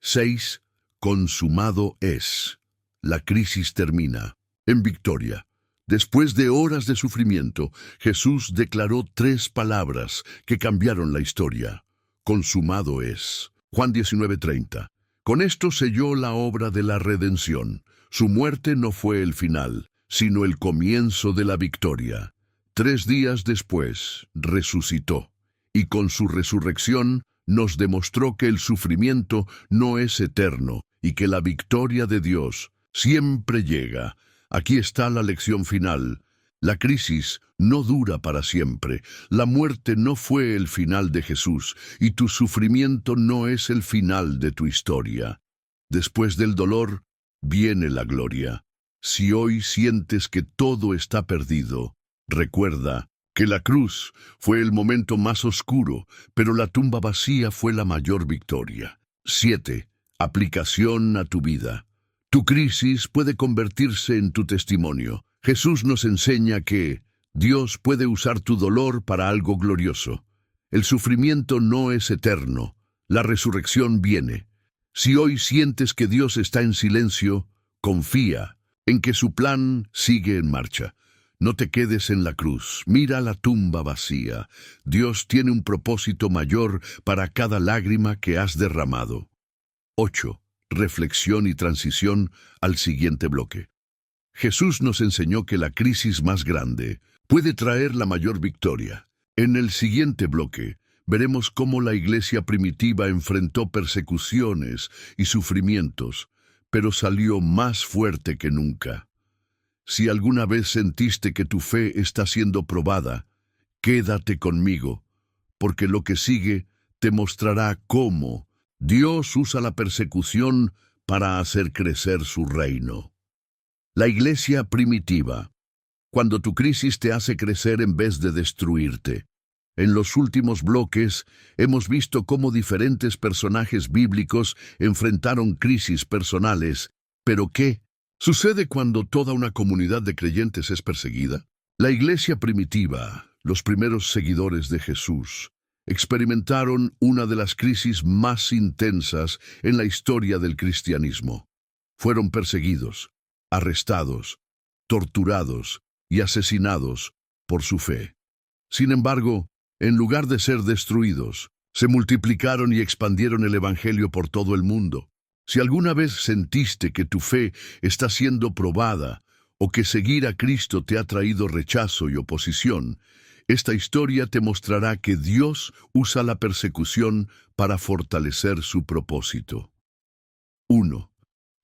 6. Consumado es. La crisis termina en victoria. Después de horas de sufrimiento, Jesús declaró 3 palabras que cambiaron la historia. Consumado es. Juan 19:30. Con esto selló la obra de la redención. Su muerte no fue el final, sino el comienzo de la victoria. 3 días después, resucitó, y con su resurrección nos demostró que el sufrimiento no es eterno y que la victoria de Dios siempre llega. Aquí está la lección final. La crisis no dura para siempre. La muerte no fue el final de Jesús y tu sufrimiento no es el final de tu historia. Después del dolor, viene la gloria. Si hoy sientes que todo está perdido, recuerda que la cruz fue el momento más oscuro, pero la tumba vacía fue la mayor victoria. 7. Aplicación a tu vida. Tu crisis puede convertirse en tu testimonio. Jesús nos enseña que Dios puede usar tu dolor para algo glorioso. El sufrimiento no es eterno. La resurrección viene. Si hoy sientes que Dios está en silencio, confía en que su plan sigue en marcha. No te quedes en la cruz. Mira la tumba vacía. Dios tiene un propósito mayor para cada lágrima que has derramado. 8. Reflexión y transición al siguiente bloque. Jesús nos enseñó que la crisis más grande puede traer la mayor victoria. En el siguiente bloque, veremos cómo la iglesia primitiva enfrentó persecuciones y sufrimientos, pero salió más fuerte que nunca. Si alguna vez sentiste que tu fe está siendo probada, quédate conmigo, porque lo que sigue te mostrará cómo Dios usa la persecución para hacer crecer su reino. La iglesia primitiva. Cuando tu crisis te hace crecer en vez de destruirte. En los últimos bloques hemos visto cómo diferentes personajes bíblicos enfrentaron crisis personales. ¿Pero qué sucede cuando toda una comunidad de creyentes es perseguida? La iglesia primitiva, los primeros seguidores de Jesús, experimentaron una de las crisis más intensas en la historia del cristianismo. Fueron perseguidos, arrestados, torturados y asesinados por su fe. Sin embargo, en lugar de ser destruidos, se multiplicaron y expandieron el Evangelio por todo el mundo. Si alguna vez sentiste que tu fe está siendo probada o que seguir a Cristo te ha traído rechazo y oposición, esta historia te mostrará que Dios usa la persecución para fortalecer su propósito. 1.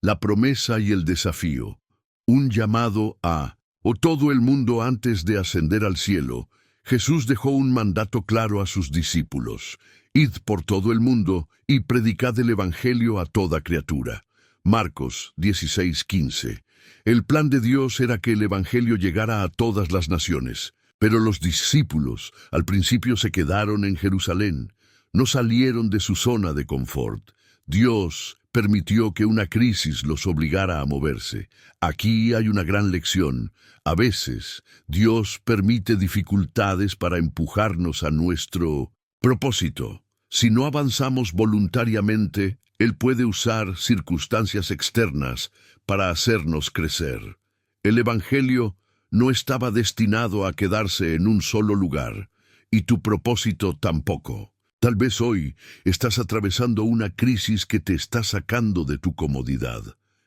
La promesa y el desafío. Un llamado a todo el mundo antes de ascender al cielo. Jesús dejó un mandato claro a sus discípulos: id por todo el mundo y predicad el Evangelio a toda criatura. Marcos 16:15. El plan de Dios era que el Evangelio llegara a todas las naciones, pero los discípulos al principio se quedaron en Jerusalén, no salieron de su zona de confort. Dios permitió que una crisis los obligara a moverse. Aquí hay una gran lección. A veces, Dios permite dificultades para empujarnos a nuestro propósito. Si no avanzamos voluntariamente, Él puede usar circunstancias externas para hacernos crecer. El Evangelio no estaba destinado a quedarse en un solo lugar, y tu propósito tampoco. Tal vez hoy estás atravesando una crisis que te está sacando de tu comodidad.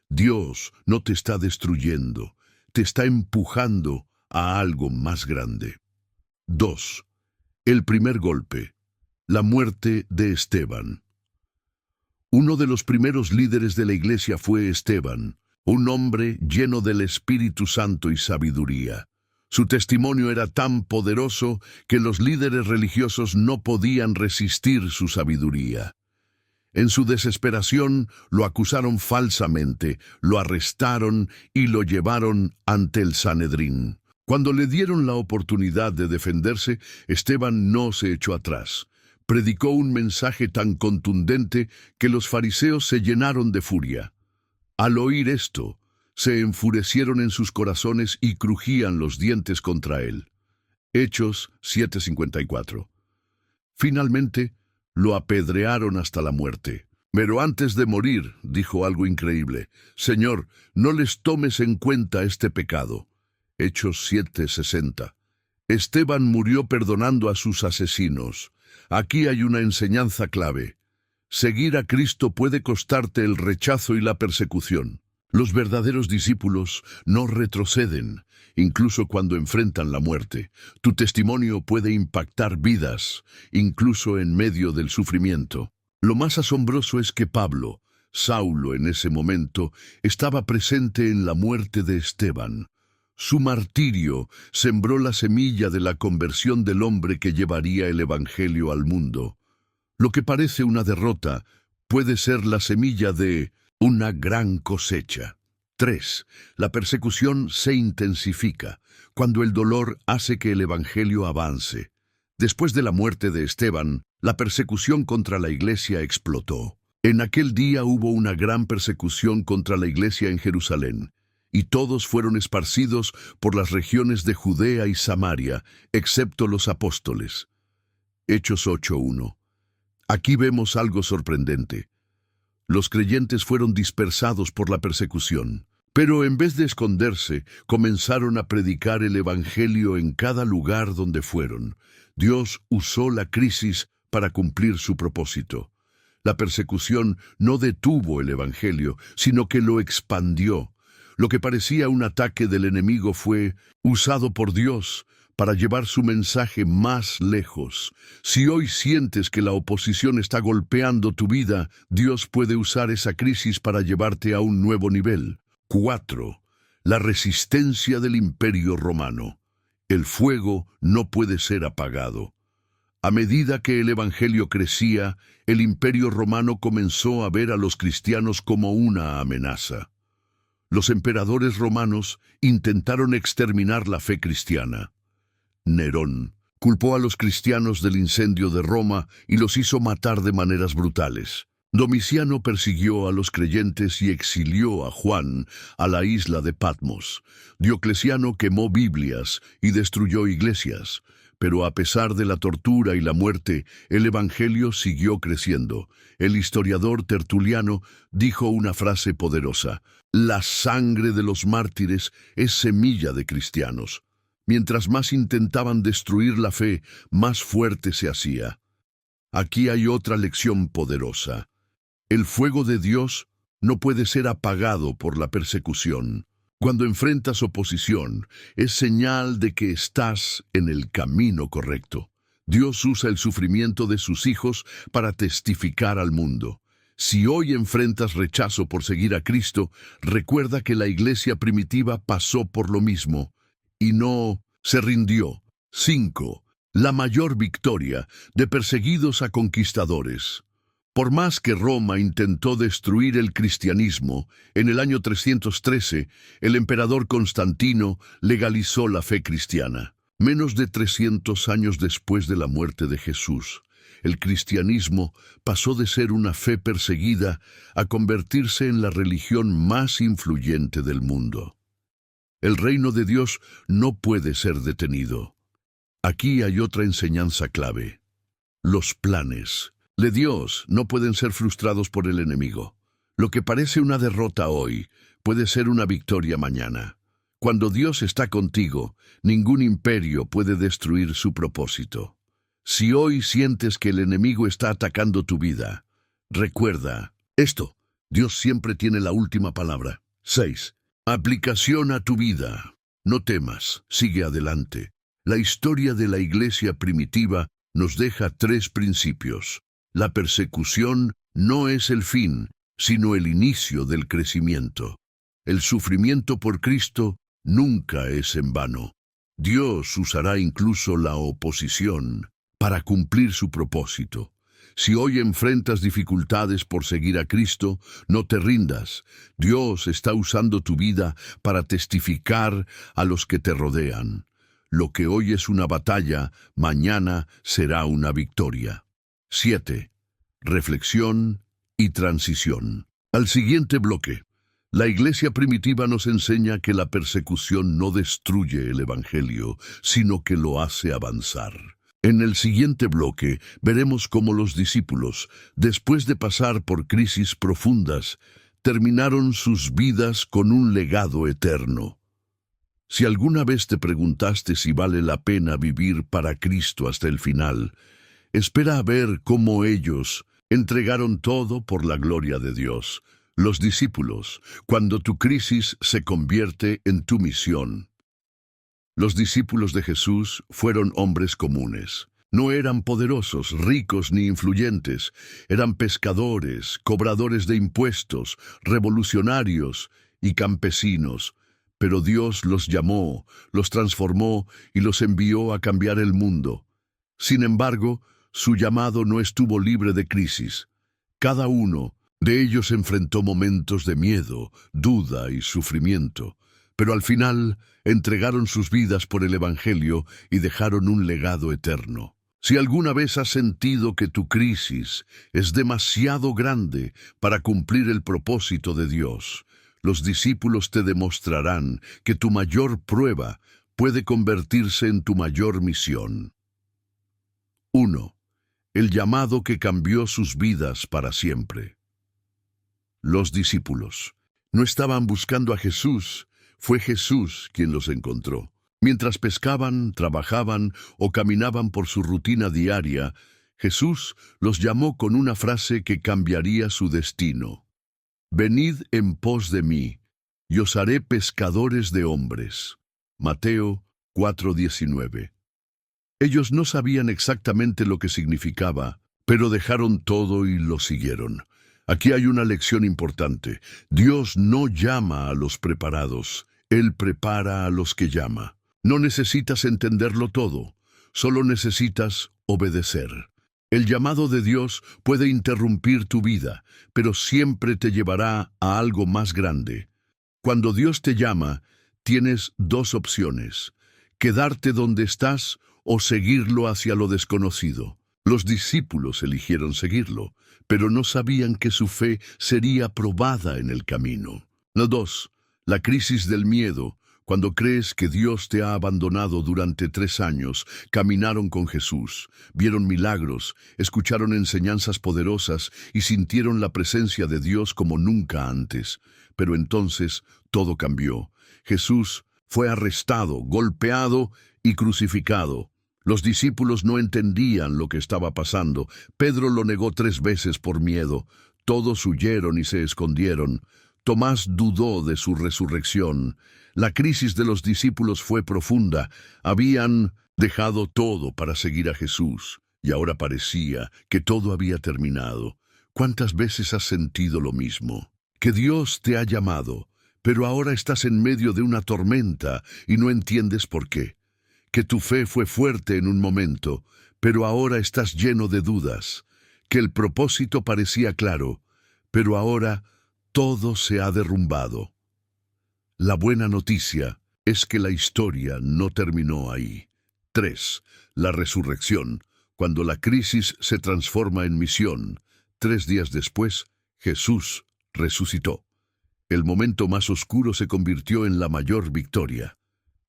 Dios no te está destruyendo, te está empujando a algo más grande. 2. El primer golpe. La muerte de Esteban. Uno de los primeros líderes de la iglesia fue Esteban, un hombre lleno del Espíritu Santo y sabiduría. Su testimonio era tan poderoso que los líderes religiosos no podían resistir su sabiduría. En su desesperación lo acusaron falsamente, lo arrestaron y lo llevaron ante el Sanedrín. Cuando le dieron la oportunidad de defenderse, Esteban no se echó atrás. Predicó un mensaje tan contundente que los fariseos se llenaron de furia. Al oír esto, se enfurecieron en sus corazones y crujían los dientes contra él. Hechos 7:54. Finalmente, lo apedrearon hasta la muerte. Pero antes de morir, dijo algo increíble: Señor, no les tomes en cuenta este pecado. Hechos 7:60. Esteban murió perdonando a sus asesinos. Aquí hay una enseñanza clave. Seguir a Cristo puede costarte el rechazo y la persecución. Los verdaderos discípulos no retroceden, incluso cuando enfrentan la muerte. Tu testimonio puede impactar vidas, incluso en medio del sufrimiento. Lo más asombroso es que Pablo, Saulo en ese momento, estaba presente en la muerte de Esteban. Su martirio sembró la semilla de la conversión del hombre que llevaría el Evangelio al mundo. Lo que parece una derrota puede ser la semilla de una gran cosecha. 3. La persecución se intensifica cuando el dolor hace que el Evangelio avance. Después de la muerte de Esteban, la persecución contra la iglesia explotó. En aquel día hubo una gran persecución contra la iglesia en Jerusalén, y todos fueron esparcidos por las regiones de Judea y Samaria, excepto los apóstoles. Hechos 8:1. Aquí vemos algo sorprendente. Los creyentes fueron dispersados por la persecución, pero en vez de esconderse, comenzaron a predicar el Evangelio en cada lugar donde fueron. Dios usó la crisis para cumplir su propósito. La persecución no detuvo el Evangelio, sino que lo expandió. Lo que parecía un ataque del enemigo fue usado por Dios para llevar su mensaje más lejos. Si hoy sientes que la oposición está golpeando tu vida, Dios puede usar esa crisis para llevarte a un nuevo nivel. 4. La resistencia del Imperio Romano. El fuego no puede ser apagado. A medida que el Evangelio crecía, el Imperio Romano comenzó a ver a los cristianos como una amenaza. Los emperadores romanos intentaron exterminar la fe cristiana. Nerón culpó a los cristianos del incendio de Roma y los hizo matar de maneras brutales. Domiciano persiguió a los creyentes y exilió a Juan a la isla de Patmos. Diocleciano quemó Biblias y destruyó iglesias. Pero a pesar de la tortura y la muerte, el Evangelio siguió creciendo. El historiador Tertuliano dijo una frase poderosa: la sangre de los mártires es semilla de cristianos. Mientras más intentaban destruir la fe, más fuerte se hacía. Aquí hay otra lección poderosa. El fuego de Dios no puede ser apagado por la persecución. Cuando enfrentas oposición, es señal de que estás en el camino correcto. Dios usa el sufrimiento de sus hijos para testificar al mundo. Si hoy enfrentas rechazo por seguir a Cristo, recuerda que la iglesia primitiva pasó por lo mismo y no se rindió. 5. La mayor victoria de perseguidos a conquistadores. Por más que Roma intentó destruir el cristianismo, en el año 313, el emperador Constantino legalizó la fe cristiana. Menos de 300 años después de la muerte de Jesús, el cristianismo pasó de ser una fe perseguida a convertirse en la religión más influyente del mundo. El reino de Dios no puede ser detenido. Aquí hay otra enseñanza clave. Los planes de Dios no pueden ser frustrados por el enemigo. Lo que parece una derrota hoy puede ser una victoria mañana. Cuando Dios está contigo, ningún imperio puede destruir su propósito. Si hoy sientes que el enemigo está atacando tu vida, recuerda esto: Dios siempre tiene la última palabra. 6. Aplicación a tu vida. No temas, sigue adelante. La historia de la iglesia primitiva nos deja 3 principios. La persecución no es el fin, sino el inicio del crecimiento. El sufrimiento por Cristo nunca es en vano. Dios usará incluso la oposición para cumplir su propósito. Si hoy enfrentas dificultades por seguir a Cristo, no te rindas. Dios está usando tu vida para testificar a los que te rodean. Lo que hoy es una batalla, mañana será una victoria. 7. Reflexión y transición. Al siguiente bloque. La iglesia primitiva nos enseña que la persecución no destruye el Evangelio, sino que lo hace avanzar. En el siguiente bloque veremos cómo los discípulos, después de pasar por crisis profundas, terminaron sus vidas con un legado eterno. Si alguna vez te preguntaste si vale la pena vivir para Cristo hasta el final, espera a ver cómo ellos entregaron todo por la gloria de Dios. Los discípulos, cuando tu crisis se convierte en tu misión. Los discípulos de Jesús fueron hombres comunes. No eran poderosos, ricos ni influyentes. Eran pescadores, cobradores de impuestos, revolucionarios y campesinos. Pero Dios los llamó, los transformó y los envió a cambiar el mundo. Sin embargo, su llamado no estuvo libre de crisis. Cada uno de ellos enfrentó momentos de miedo, duda y sufrimiento, pero al final entregaron sus vidas por el Evangelio y dejaron un legado eterno. Si alguna vez has sentido que tu crisis es demasiado grande para cumplir el propósito de Dios, los discípulos te demostrarán que tu mayor prueba puede convertirse en tu mayor misión. 1. El llamado que cambió sus vidas para siempre. Los discípulos no estaban buscando a Jesús, fue Jesús quien los encontró. Mientras pescaban, trabajaban o caminaban por su rutina diaria, Jesús los llamó con una frase que cambiaría su destino. Venid en pos de mí, y os haré pescadores de hombres. Mateo 4:19. Ellos no sabían exactamente lo que significaba, pero dejaron todo y lo siguieron. Aquí hay una lección importante. Dios no llama a los preparados, Él prepara a los que llama. No necesitas entenderlo todo, solo necesitas obedecer. El llamado de Dios puede interrumpir tu vida, pero siempre te llevará a algo más grande. Cuando Dios te llama, tienes dos opciones: quedarte donde estás o seguirlo hacia lo desconocido. Los discípulos eligieron seguirlo, pero no sabían que su fe sería probada en el camino. 2. La crisis del miedo. Cuando crees que Dios te ha abandonado durante 3 años, caminaron con Jesús, vieron milagros, escucharon enseñanzas poderosas y sintieron la presencia de Dios como nunca antes. Pero entonces todo cambió. Jesús fue arrestado, golpeado y crucificado. Los discípulos no entendían lo que estaba pasando. Pedro lo negó 3 veces por miedo. Todos huyeron y se escondieron. Tomás dudó de su resurrección. La crisis de los discípulos fue profunda. Habían dejado todo para seguir a Jesús, y ahora parecía que todo había terminado. ¿Cuántas veces has sentido lo mismo? Que Dios te ha llamado, pero ahora estás en medio de una tormenta y no entiendes por qué. Que tu fe fue fuerte en un momento, pero ahora estás lleno de dudas. Que el propósito parecía claro, pero ahora todo se ha derrumbado. La buena noticia es que la historia no terminó ahí. 3. La resurrección. Cuando la crisis se transforma en misión, 3 días después, Jesús resucitó. El momento más oscuro se convirtió en la mayor victoria,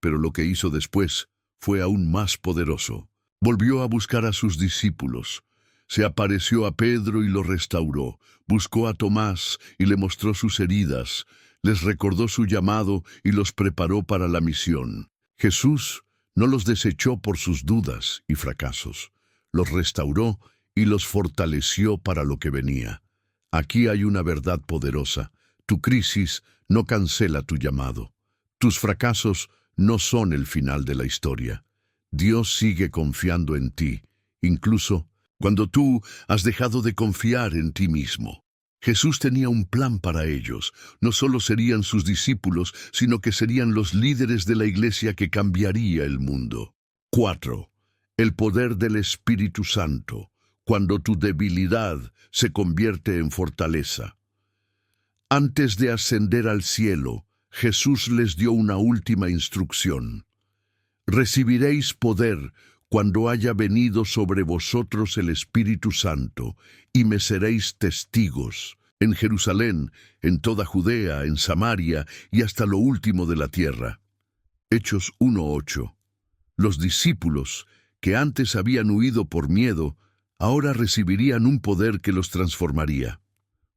pero lo que hizo después fue aún más poderoso. Volvió a buscar a sus discípulos. Se apareció a Pedro y lo restauró. Buscó a Tomás y le mostró sus heridas. Les recordó su llamado y los preparó para la misión. Jesús no los desechó por sus dudas y fracasos. Los restauró y los fortaleció para lo que venía. Aquí hay una verdad poderosa. Tu crisis no cancela tu llamado. Tus fracasos no son el final de la historia. Dios sigue confiando en ti, incluso cuando tú has dejado de confiar en ti mismo. Jesús tenía un plan para ellos. No solo serían sus discípulos, sino que serían los líderes de la iglesia que cambiaría el mundo. 4. El poder del Espíritu Santo, cuando tu debilidad se convierte en fortaleza. Antes de ascender al cielo, Jesús les dio una última instrucción. Recibiréis poder cuando haya venido sobre vosotros el Espíritu Santo, y me seréis testigos en Jerusalén, en toda Judea, en Samaria y hasta lo último de la tierra. Hechos 1:8. Los discípulos, que antes habían huido por miedo, ahora recibirían un poder que los transformaría.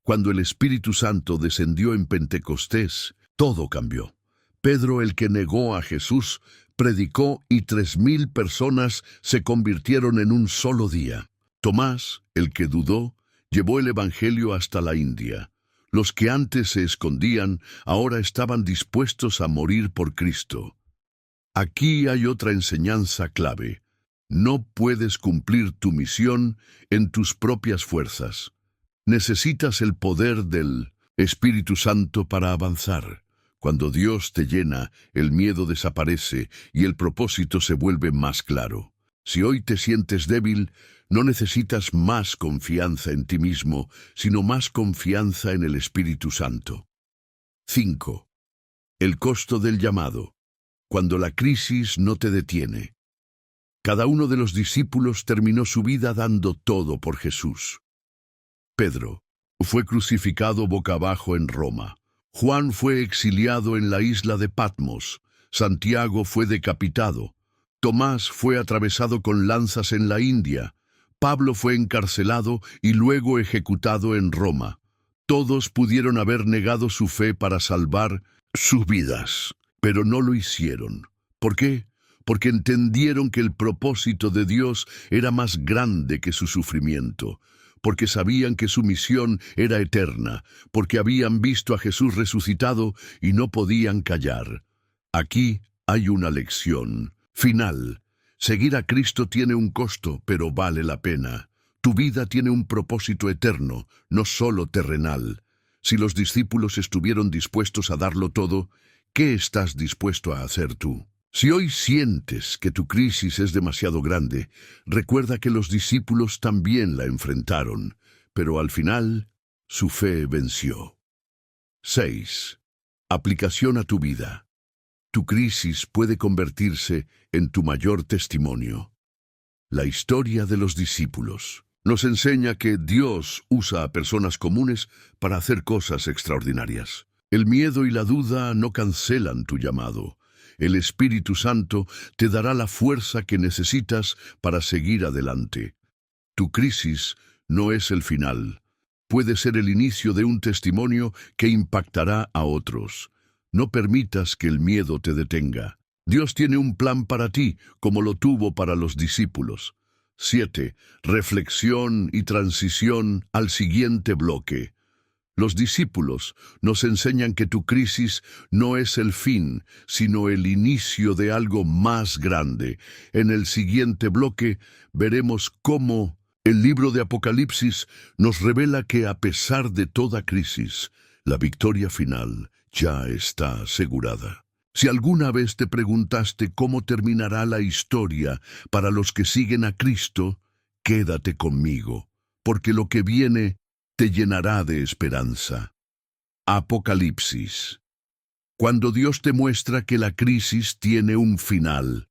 Cuando el Espíritu Santo descendió en Pentecostés, todo cambió. Pedro, el que negó a Jesús, predicó y 3,000 personas se convirtieron en un solo día. Tomás, el que dudó, llevó el Evangelio hasta la India. Los que antes se escondían, ahora estaban dispuestos a morir por Cristo. Aquí hay otra enseñanza clave. No puedes cumplir tu misión en tus propias fuerzas. Necesitas el poder del Espíritu Santo para avanzar. Cuando Dios te llena, el miedo desaparece y el propósito se vuelve más claro. Si hoy te sientes débil, no necesitas más confianza en ti mismo, sino más confianza en el Espíritu Santo. 5. El costo del llamado. Cuando la crisis no te detiene. Cada uno de los discípulos terminó su vida dando todo por Jesús. Pedro fue crucificado boca abajo en Roma. Juan fue exiliado en la isla de Patmos. Santiago fue decapitado. Tomás fue atravesado con lanzas en la India. Pablo fue encarcelado y luego ejecutado en Roma. Todos pudieron haber negado su fe para salvar sus vidas, pero no lo hicieron. ¿Por qué? Porque entendieron que el propósito de Dios era más grande que su sufrimiento, porque sabían que su misión era eterna, porque habían visto a Jesús resucitado y no podían callar. Aquí hay una lección. Final. Seguir a Cristo tiene un costo, pero vale la pena. Tu vida tiene un propósito eterno, no solo terrenal. Si los discípulos estuvieron dispuestos a darlo todo, ¿qué estás dispuesto a hacer tú? Si hoy sientes que tu crisis es demasiado grande, recuerda que los discípulos también la enfrentaron, pero al final, su fe venció. 6. Aplicación a tu vida. Tu crisis puede convertirse en tu mayor testimonio. La historia de los discípulos nos enseña que Dios usa a personas comunes para hacer cosas extraordinarias. El miedo y la duda no cancelan tu llamado. El Espíritu Santo te dará la fuerza que necesitas para seguir adelante. Tu crisis no es el final. Puede ser el inicio de un testimonio que impactará a otros. No permitas que el miedo te detenga. Dios tiene un plan para ti, como lo tuvo para los discípulos. 7. Reflexión y transición al siguiente bloque. Los discípulos nos enseñan que tu crisis no es el fin, sino el inicio de algo más grande. En el siguiente bloque veremos cómo el libro de Apocalipsis nos revela que a pesar de toda crisis, la victoria final ya está asegurada. Si alguna vez te preguntaste cómo terminará la historia para los que siguen a Cristo, quédate conmigo, porque lo que viene te llenará de esperanza. Apocalipsis. Cuando Dios te muestra que la crisis tiene un final.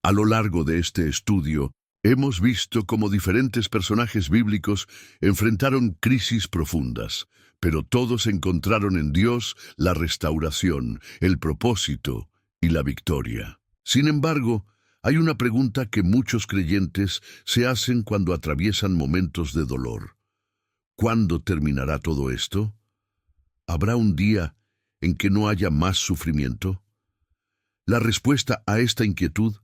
A lo largo de este estudio, hemos visto cómo diferentes personajes bíblicos enfrentaron crisis profundas, pero todos encontraron en Dios la restauración, el propósito y la victoria. Sin embargo, hay una pregunta que muchos creyentes se hacen cuando atraviesan momentos de dolor. ¿Cuándo terminará todo esto? ¿Habrá un día en que no haya más sufrimiento? La respuesta a esta inquietud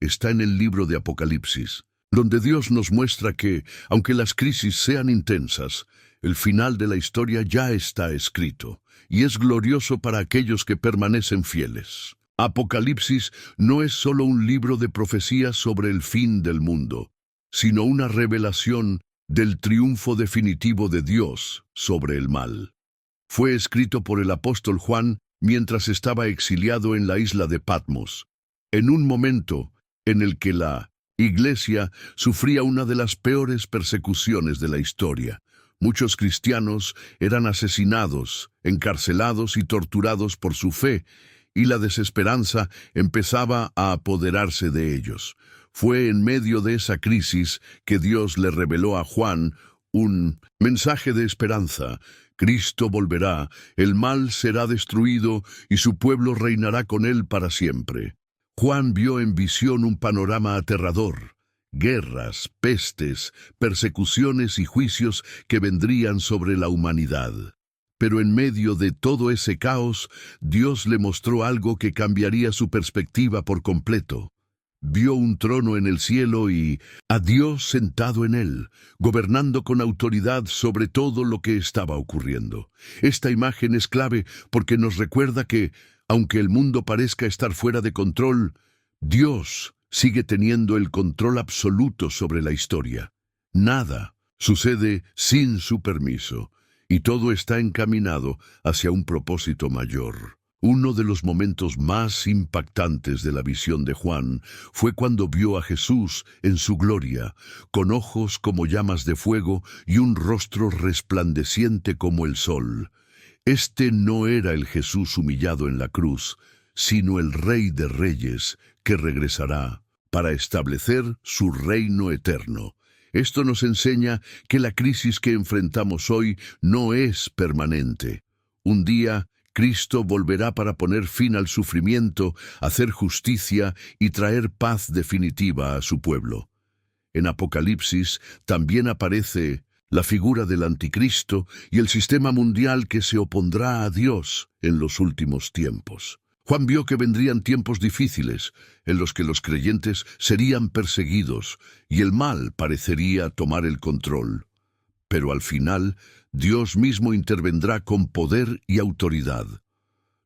está en el libro de Apocalipsis, donde Dios nos muestra que, aunque las crisis sean intensas, el final de la historia ya está escrito, y es glorioso para aquellos que permanecen fieles. Apocalipsis no es solo un libro de profecías sobre el fin del mundo, sino una revelación del triunfo definitivo de Dios sobre el mal. Fue escrito por el apóstol Juan mientras estaba exiliado en la isla de Patmos, en un momento en el que la Iglesia sufría una de las peores persecuciones de la historia. Muchos cristianos eran asesinados, encarcelados y torturados por su fe, y la desesperanza empezaba a apoderarse de ellos. Fue en medio de esa crisis que Dios le reveló a Juan un mensaje de esperanza. Cristo volverá, el mal será destruido y su pueblo reinará con él para siempre. Juan vio en visión un panorama aterrador. Guerras, pestes, persecuciones y juicios que vendrían sobre la humanidad. Pero en medio de todo ese caos, Dios le mostró algo que cambiaría su perspectiva por completo. Vio un trono en el cielo y a Dios sentado en él, gobernando con autoridad sobre todo lo que estaba ocurriendo. Esta imagen es clave porque nos recuerda que, aunque el mundo parezca estar fuera de control, Dios sigue teniendo el control absoluto sobre la historia. Nada sucede sin su permiso, y todo está encaminado hacia un propósito mayor. Uno de los momentos más impactantes de la visión de Juan fue cuando vio a Jesús en su gloria, con ojos como llamas de fuego y un rostro resplandeciente como el sol. Este no era el Jesús humillado en la cruz, sino el Rey de Reyes, que regresará para establecer su reino eterno. Esto nos enseña que la crisis que enfrentamos hoy no es permanente. Un día, Cristo volverá para poner fin al sufrimiento, hacer justicia y traer paz definitiva a su pueblo. En Apocalipsis también aparece la figura del anticristo y el sistema mundial que se opondrá a Dios en los últimos tiempos. Juan vio que vendrían tiempos difíciles, en los que los creyentes serían perseguidos y el mal parecería tomar el control. Pero al final, Dios mismo intervendrá con poder y autoridad.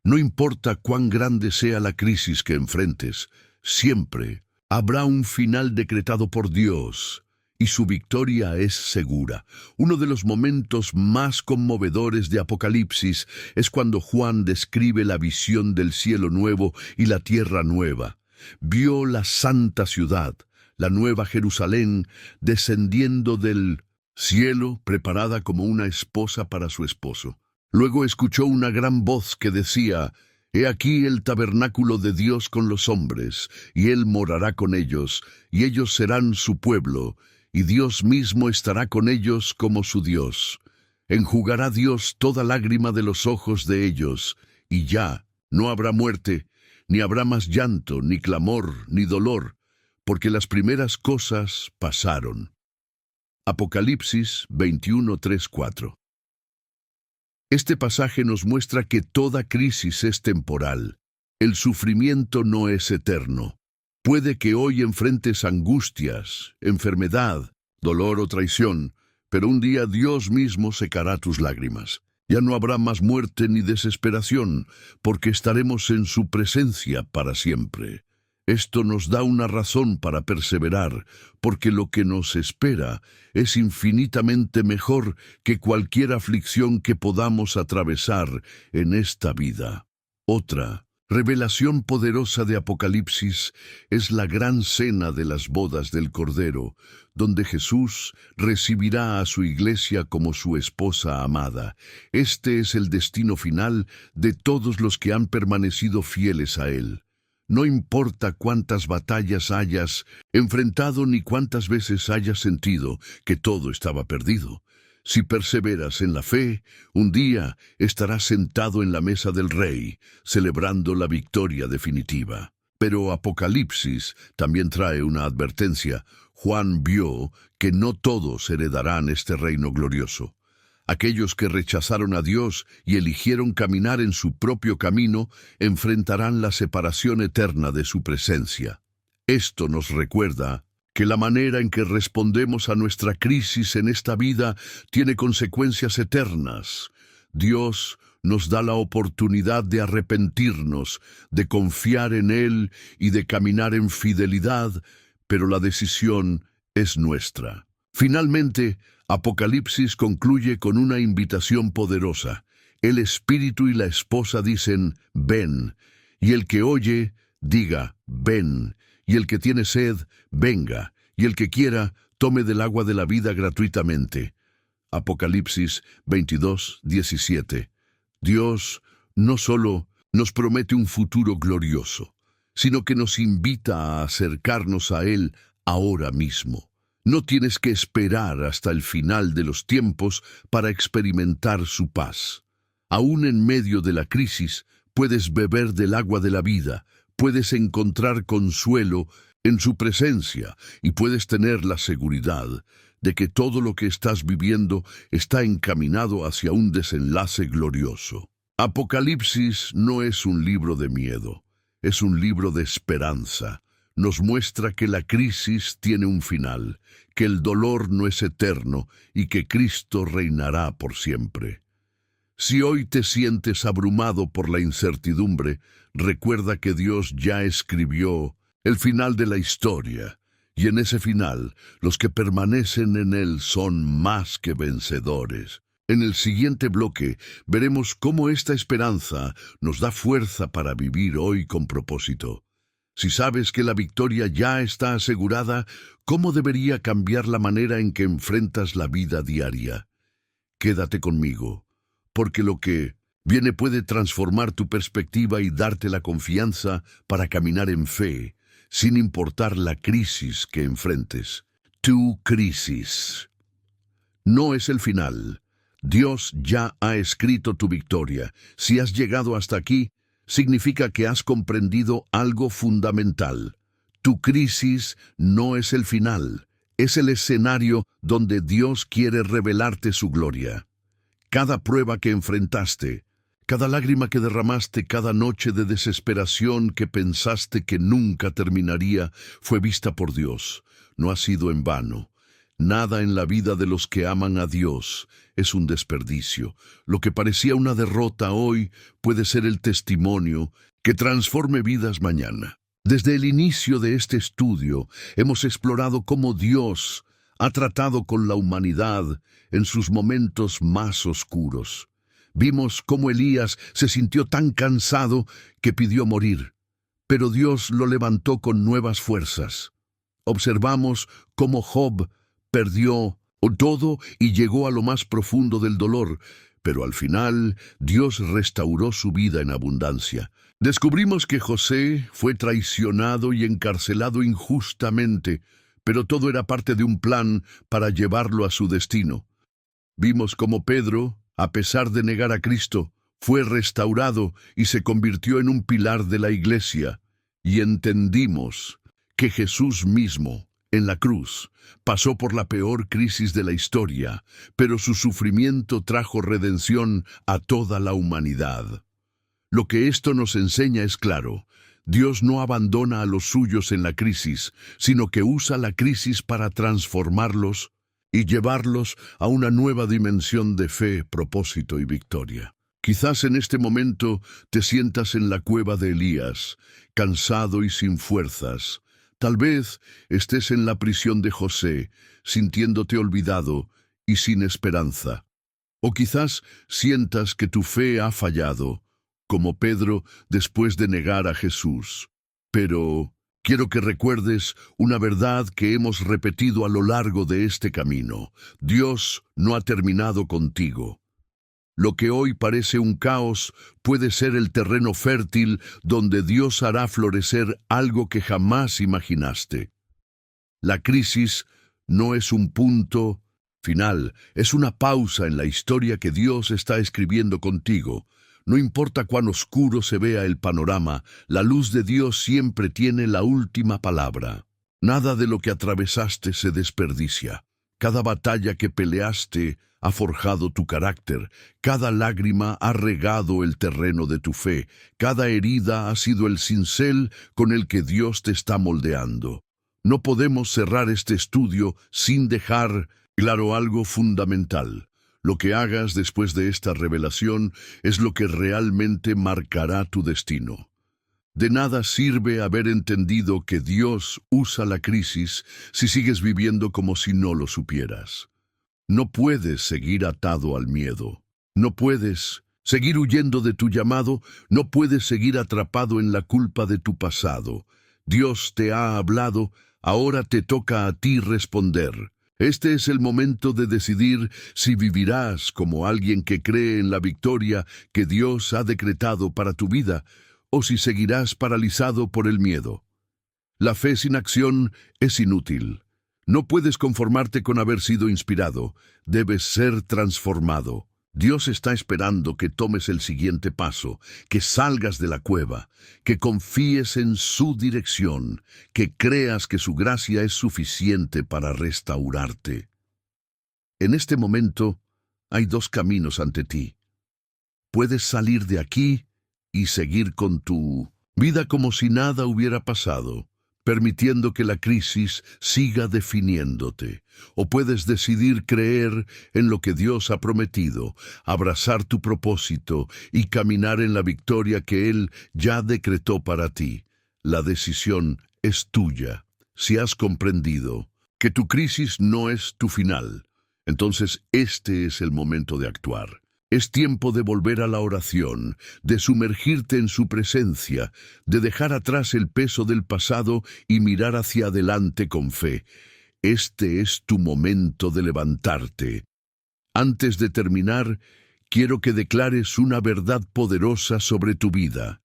No importa cuán grande sea la crisis que enfrentes, siempre. Habrá un final decretado por Dios, y su victoria es segura. Uno de los momentos más conmovedores de Apocalipsis es cuando Juan describe la visión del cielo nuevo y la tierra nueva. Vio la santa ciudad, la nueva Jerusalén, descendiendo del cielo, preparada como una esposa para su esposo. Luego escuchó una gran voz que decía: «He aquí el tabernáculo de Dios con los hombres, y Él morará con ellos, y ellos serán su pueblo, y Dios mismo estará con ellos como su Dios. Enjugará Dios toda lágrima de los ojos de ellos, y ya no habrá muerte, ni habrá más llanto, ni clamor, ni dolor, porque las primeras cosas pasaron». Apocalipsis 21:3-4. Este pasaje nos muestra que toda crisis es temporal. El sufrimiento no es eterno. Puede que hoy enfrentes angustias, enfermedad, dolor o traición, pero un día Dios mismo secará tus lágrimas. Ya no habrá más muerte ni desesperación, porque estaremos en su presencia para siempre. Esto nos da una razón para perseverar, porque lo que nos espera es infinitamente mejor que cualquier aflicción que podamos atravesar en esta vida. Otra revelación poderosa de Apocalipsis es la gran cena de las bodas del Cordero, donde Jesús recibirá a su iglesia como su esposa amada. Este es el destino final de todos los que han permanecido fieles a Él. No importa cuántas batallas hayas enfrentado ni cuántas veces hayas sentido que todo estaba perdido. Si perseveras en la fe, un día estarás sentado en la mesa del Rey, celebrando la victoria definitiva. Pero Apocalipsis también trae una advertencia. Juan vio que no todos heredarán este reino glorioso. Aquellos que rechazaron a Dios y eligieron caminar en su propio camino enfrentarán la separación eterna de su presencia. Esto nos recuerda que la manera en que respondemos a nuestra crisis en esta vida tiene consecuencias eternas. Dios nos da la oportunidad de arrepentirnos, de confiar en Él y de caminar en fidelidad, pero la decisión es nuestra. Finalmente, Apocalipsis concluye con una invitación poderosa. El Espíritu y la esposa dicen: «Ven», y el que oye, diga: «Ven», y el que tiene sed, venga, y el que quiera, tome del agua de la vida gratuitamente. Apocalipsis 22:17. Dios no solo nos promete un futuro glorioso, sino que nos invita a acercarnos a Él ahora mismo. No tienes que esperar hasta el final de los tiempos para experimentar su paz. Aún en medio de la crisis, puedes beber del agua de la vida, puedes encontrar consuelo en su presencia y puedes tener la seguridad de que todo lo que estás viviendo está encaminado hacia un desenlace glorioso. Apocalipsis no es un libro de miedo, es un libro de esperanza. Nos muestra que la crisis tiene un final, que el dolor no es eterno y que Cristo reinará por siempre. Si hoy te sientes abrumado por la incertidumbre, recuerda que Dios ya escribió el final de la historia, y en ese final, los que permanecen en Él son más que vencedores. En el siguiente bloque veremos cómo esta esperanza nos da fuerza para vivir hoy con propósito. Si sabes que la victoria ya está asegurada, ¿cómo debería cambiar la manera en que enfrentas la vida diaria? Quédate conmigo, porque lo que viene puede transformar tu perspectiva y darte la confianza para caminar en fe, sin importar la crisis que enfrentes. Tu crisis no es el final. Dios ya ha escrito tu victoria. Si has llegado hasta aquí, significa que has comprendido algo fundamental. Tu crisis no es el final, es el escenario donde Dios quiere revelarte su gloria. Cada prueba que enfrentaste, cada lágrima que derramaste, cada noche de desesperación que pensaste que nunca terminaría, fue vista por Dios. No ha sido en vano. Nada en la vida de los que aman a Dios es un desperdicio. Lo que parecía una derrota hoy puede ser el testimonio que transforme vidas mañana. Desde el inicio de este estudio hemos explorado cómo Dios ha tratado con la humanidad en sus momentos más oscuros. Vimos cómo Elías se sintió tan cansado que pidió morir, pero Dios lo levantó con nuevas fuerzas. Observamos cómo Job perdió todo y llegó a lo más profundo del dolor, pero al final Dios restauró su vida en abundancia. Descubrimos que José fue traicionado y encarcelado injustamente, pero todo era parte de un plan para llevarlo a su destino. Vimos cómo Pedro, a pesar de negar a Cristo, fue restaurado y se convirtió en un pilar de la iglesia, y entendimos que Jesús mismo, en la cruz, pasó por la peor crisis de la historia, pero su sufrimiento trajo redención a toda la humanidad. Lo que esto nos enseña es claro: Dios no abandona a los suyos en la crisis, sino que usa la crisis para transformarlos y llevarlos a una nueva dimensión de fe, propósito y victoria. Quizás en este momento te sientas en la cueva de Elías, cansado y sin fuerzas. Tal vez estés en la prisión de José, sintiéndote olvidado y sin esperanza. O quizás sientas que tu fe ha fallado, como Pedro después de negar a Jesús. Pero quiero que recuerdes una verdad que hemos repetido a lo largo de este camino: Dios no ha terminado contigo. Lo que hoy parece un caos puede ser el terreno fértil donde Dios hará florecer algo que jamás imaginaste. La crisis no es un punto final, es una pausa en la historia que Dios está escribiendo contigo. No importa cuán oscuro se vea el panorama, la luz de Dios siempre tiene la última palabra. Nada de lo que atravesaste se desperdicia. Cada batalla que peleaste ha forjado tu carácter, cada lágrima ha regado el terreno de tu fe, cada herida ha sido el cincel con el que Dios te está moldeando. No podemos cerrar este estudio sin dejar claro algo fundamental. Lo que hagas después de esta revelación es lo que realmente marcará tu destino. De nada sirve haber entendido que Dios usa la crisis si sigues viviendo como si no lo supieras. No puedes seguir atado al miedo. No puedes seguir huyendo de tu llamado. No puedes seguir atrapado en la culpa de tu pasado. Dios te ha hablado, ahora te toca a ti responder. Este es el momento de decidir si vivirás como alguien que cree en la victoria que Dios ha decretado para tu vida, o si seguirás paralizado por el miedo. La fe sin acción es inútil. No puedes conformarte con haber sido inspirado, debes ser transformado. Dios está esperando que tomes el siguiente paso, que salgas de la cueva, que confíes en su dirección, que creas que su gracia es suficiente para restaurarte. En este momento hay dos caminos ante ti. Puedes salir de aquí y seguir con tu vida como si nada hubiera pasado, permitiendo que la crisis siga definiéndote. O puedes decidir creer en lo que Dios ha prometido, abrazar tu propósito y caminar en la victoria que Él ya decretó para ti. La decisión es tuya. Si has comprendido que tu crisis no es tu final, entonces este es el momento de actuar. Es tiempo de volver a la oración, de sumergirte en su presencia, de dejar atrás el peso del pasado y mirar hacia adelante con fe. Este es tu momento de levantarte. Antes de terminar, quiero que declares una verdad poderosa sobre tu vida.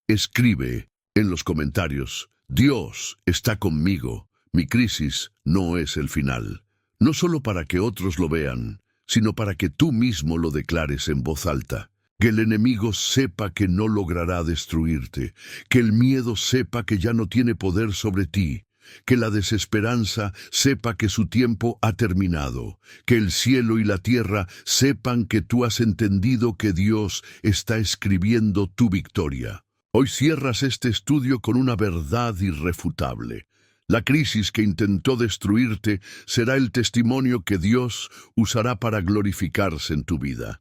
Escribe en los comentarios: Dios está conmigo. Mi crisis no es el final. No solo para que otros lo vean, sino para que tú mismo lo declares en voz alta. Que el enemigo sepa que no logrará destruirte, que el miedo sepa que ya no tiene poder sobre ti, que la desesperanza sepa que su tiempo ha terminado, que el cielo y la tierra sepan que tú has entendido que Dios está escribiendo tu victoria. Hoy cierras este estudio con una verdad irrefutable. La crisis que intentó destruirte será el testimonio que Dios usará para glorificarse en tu vida.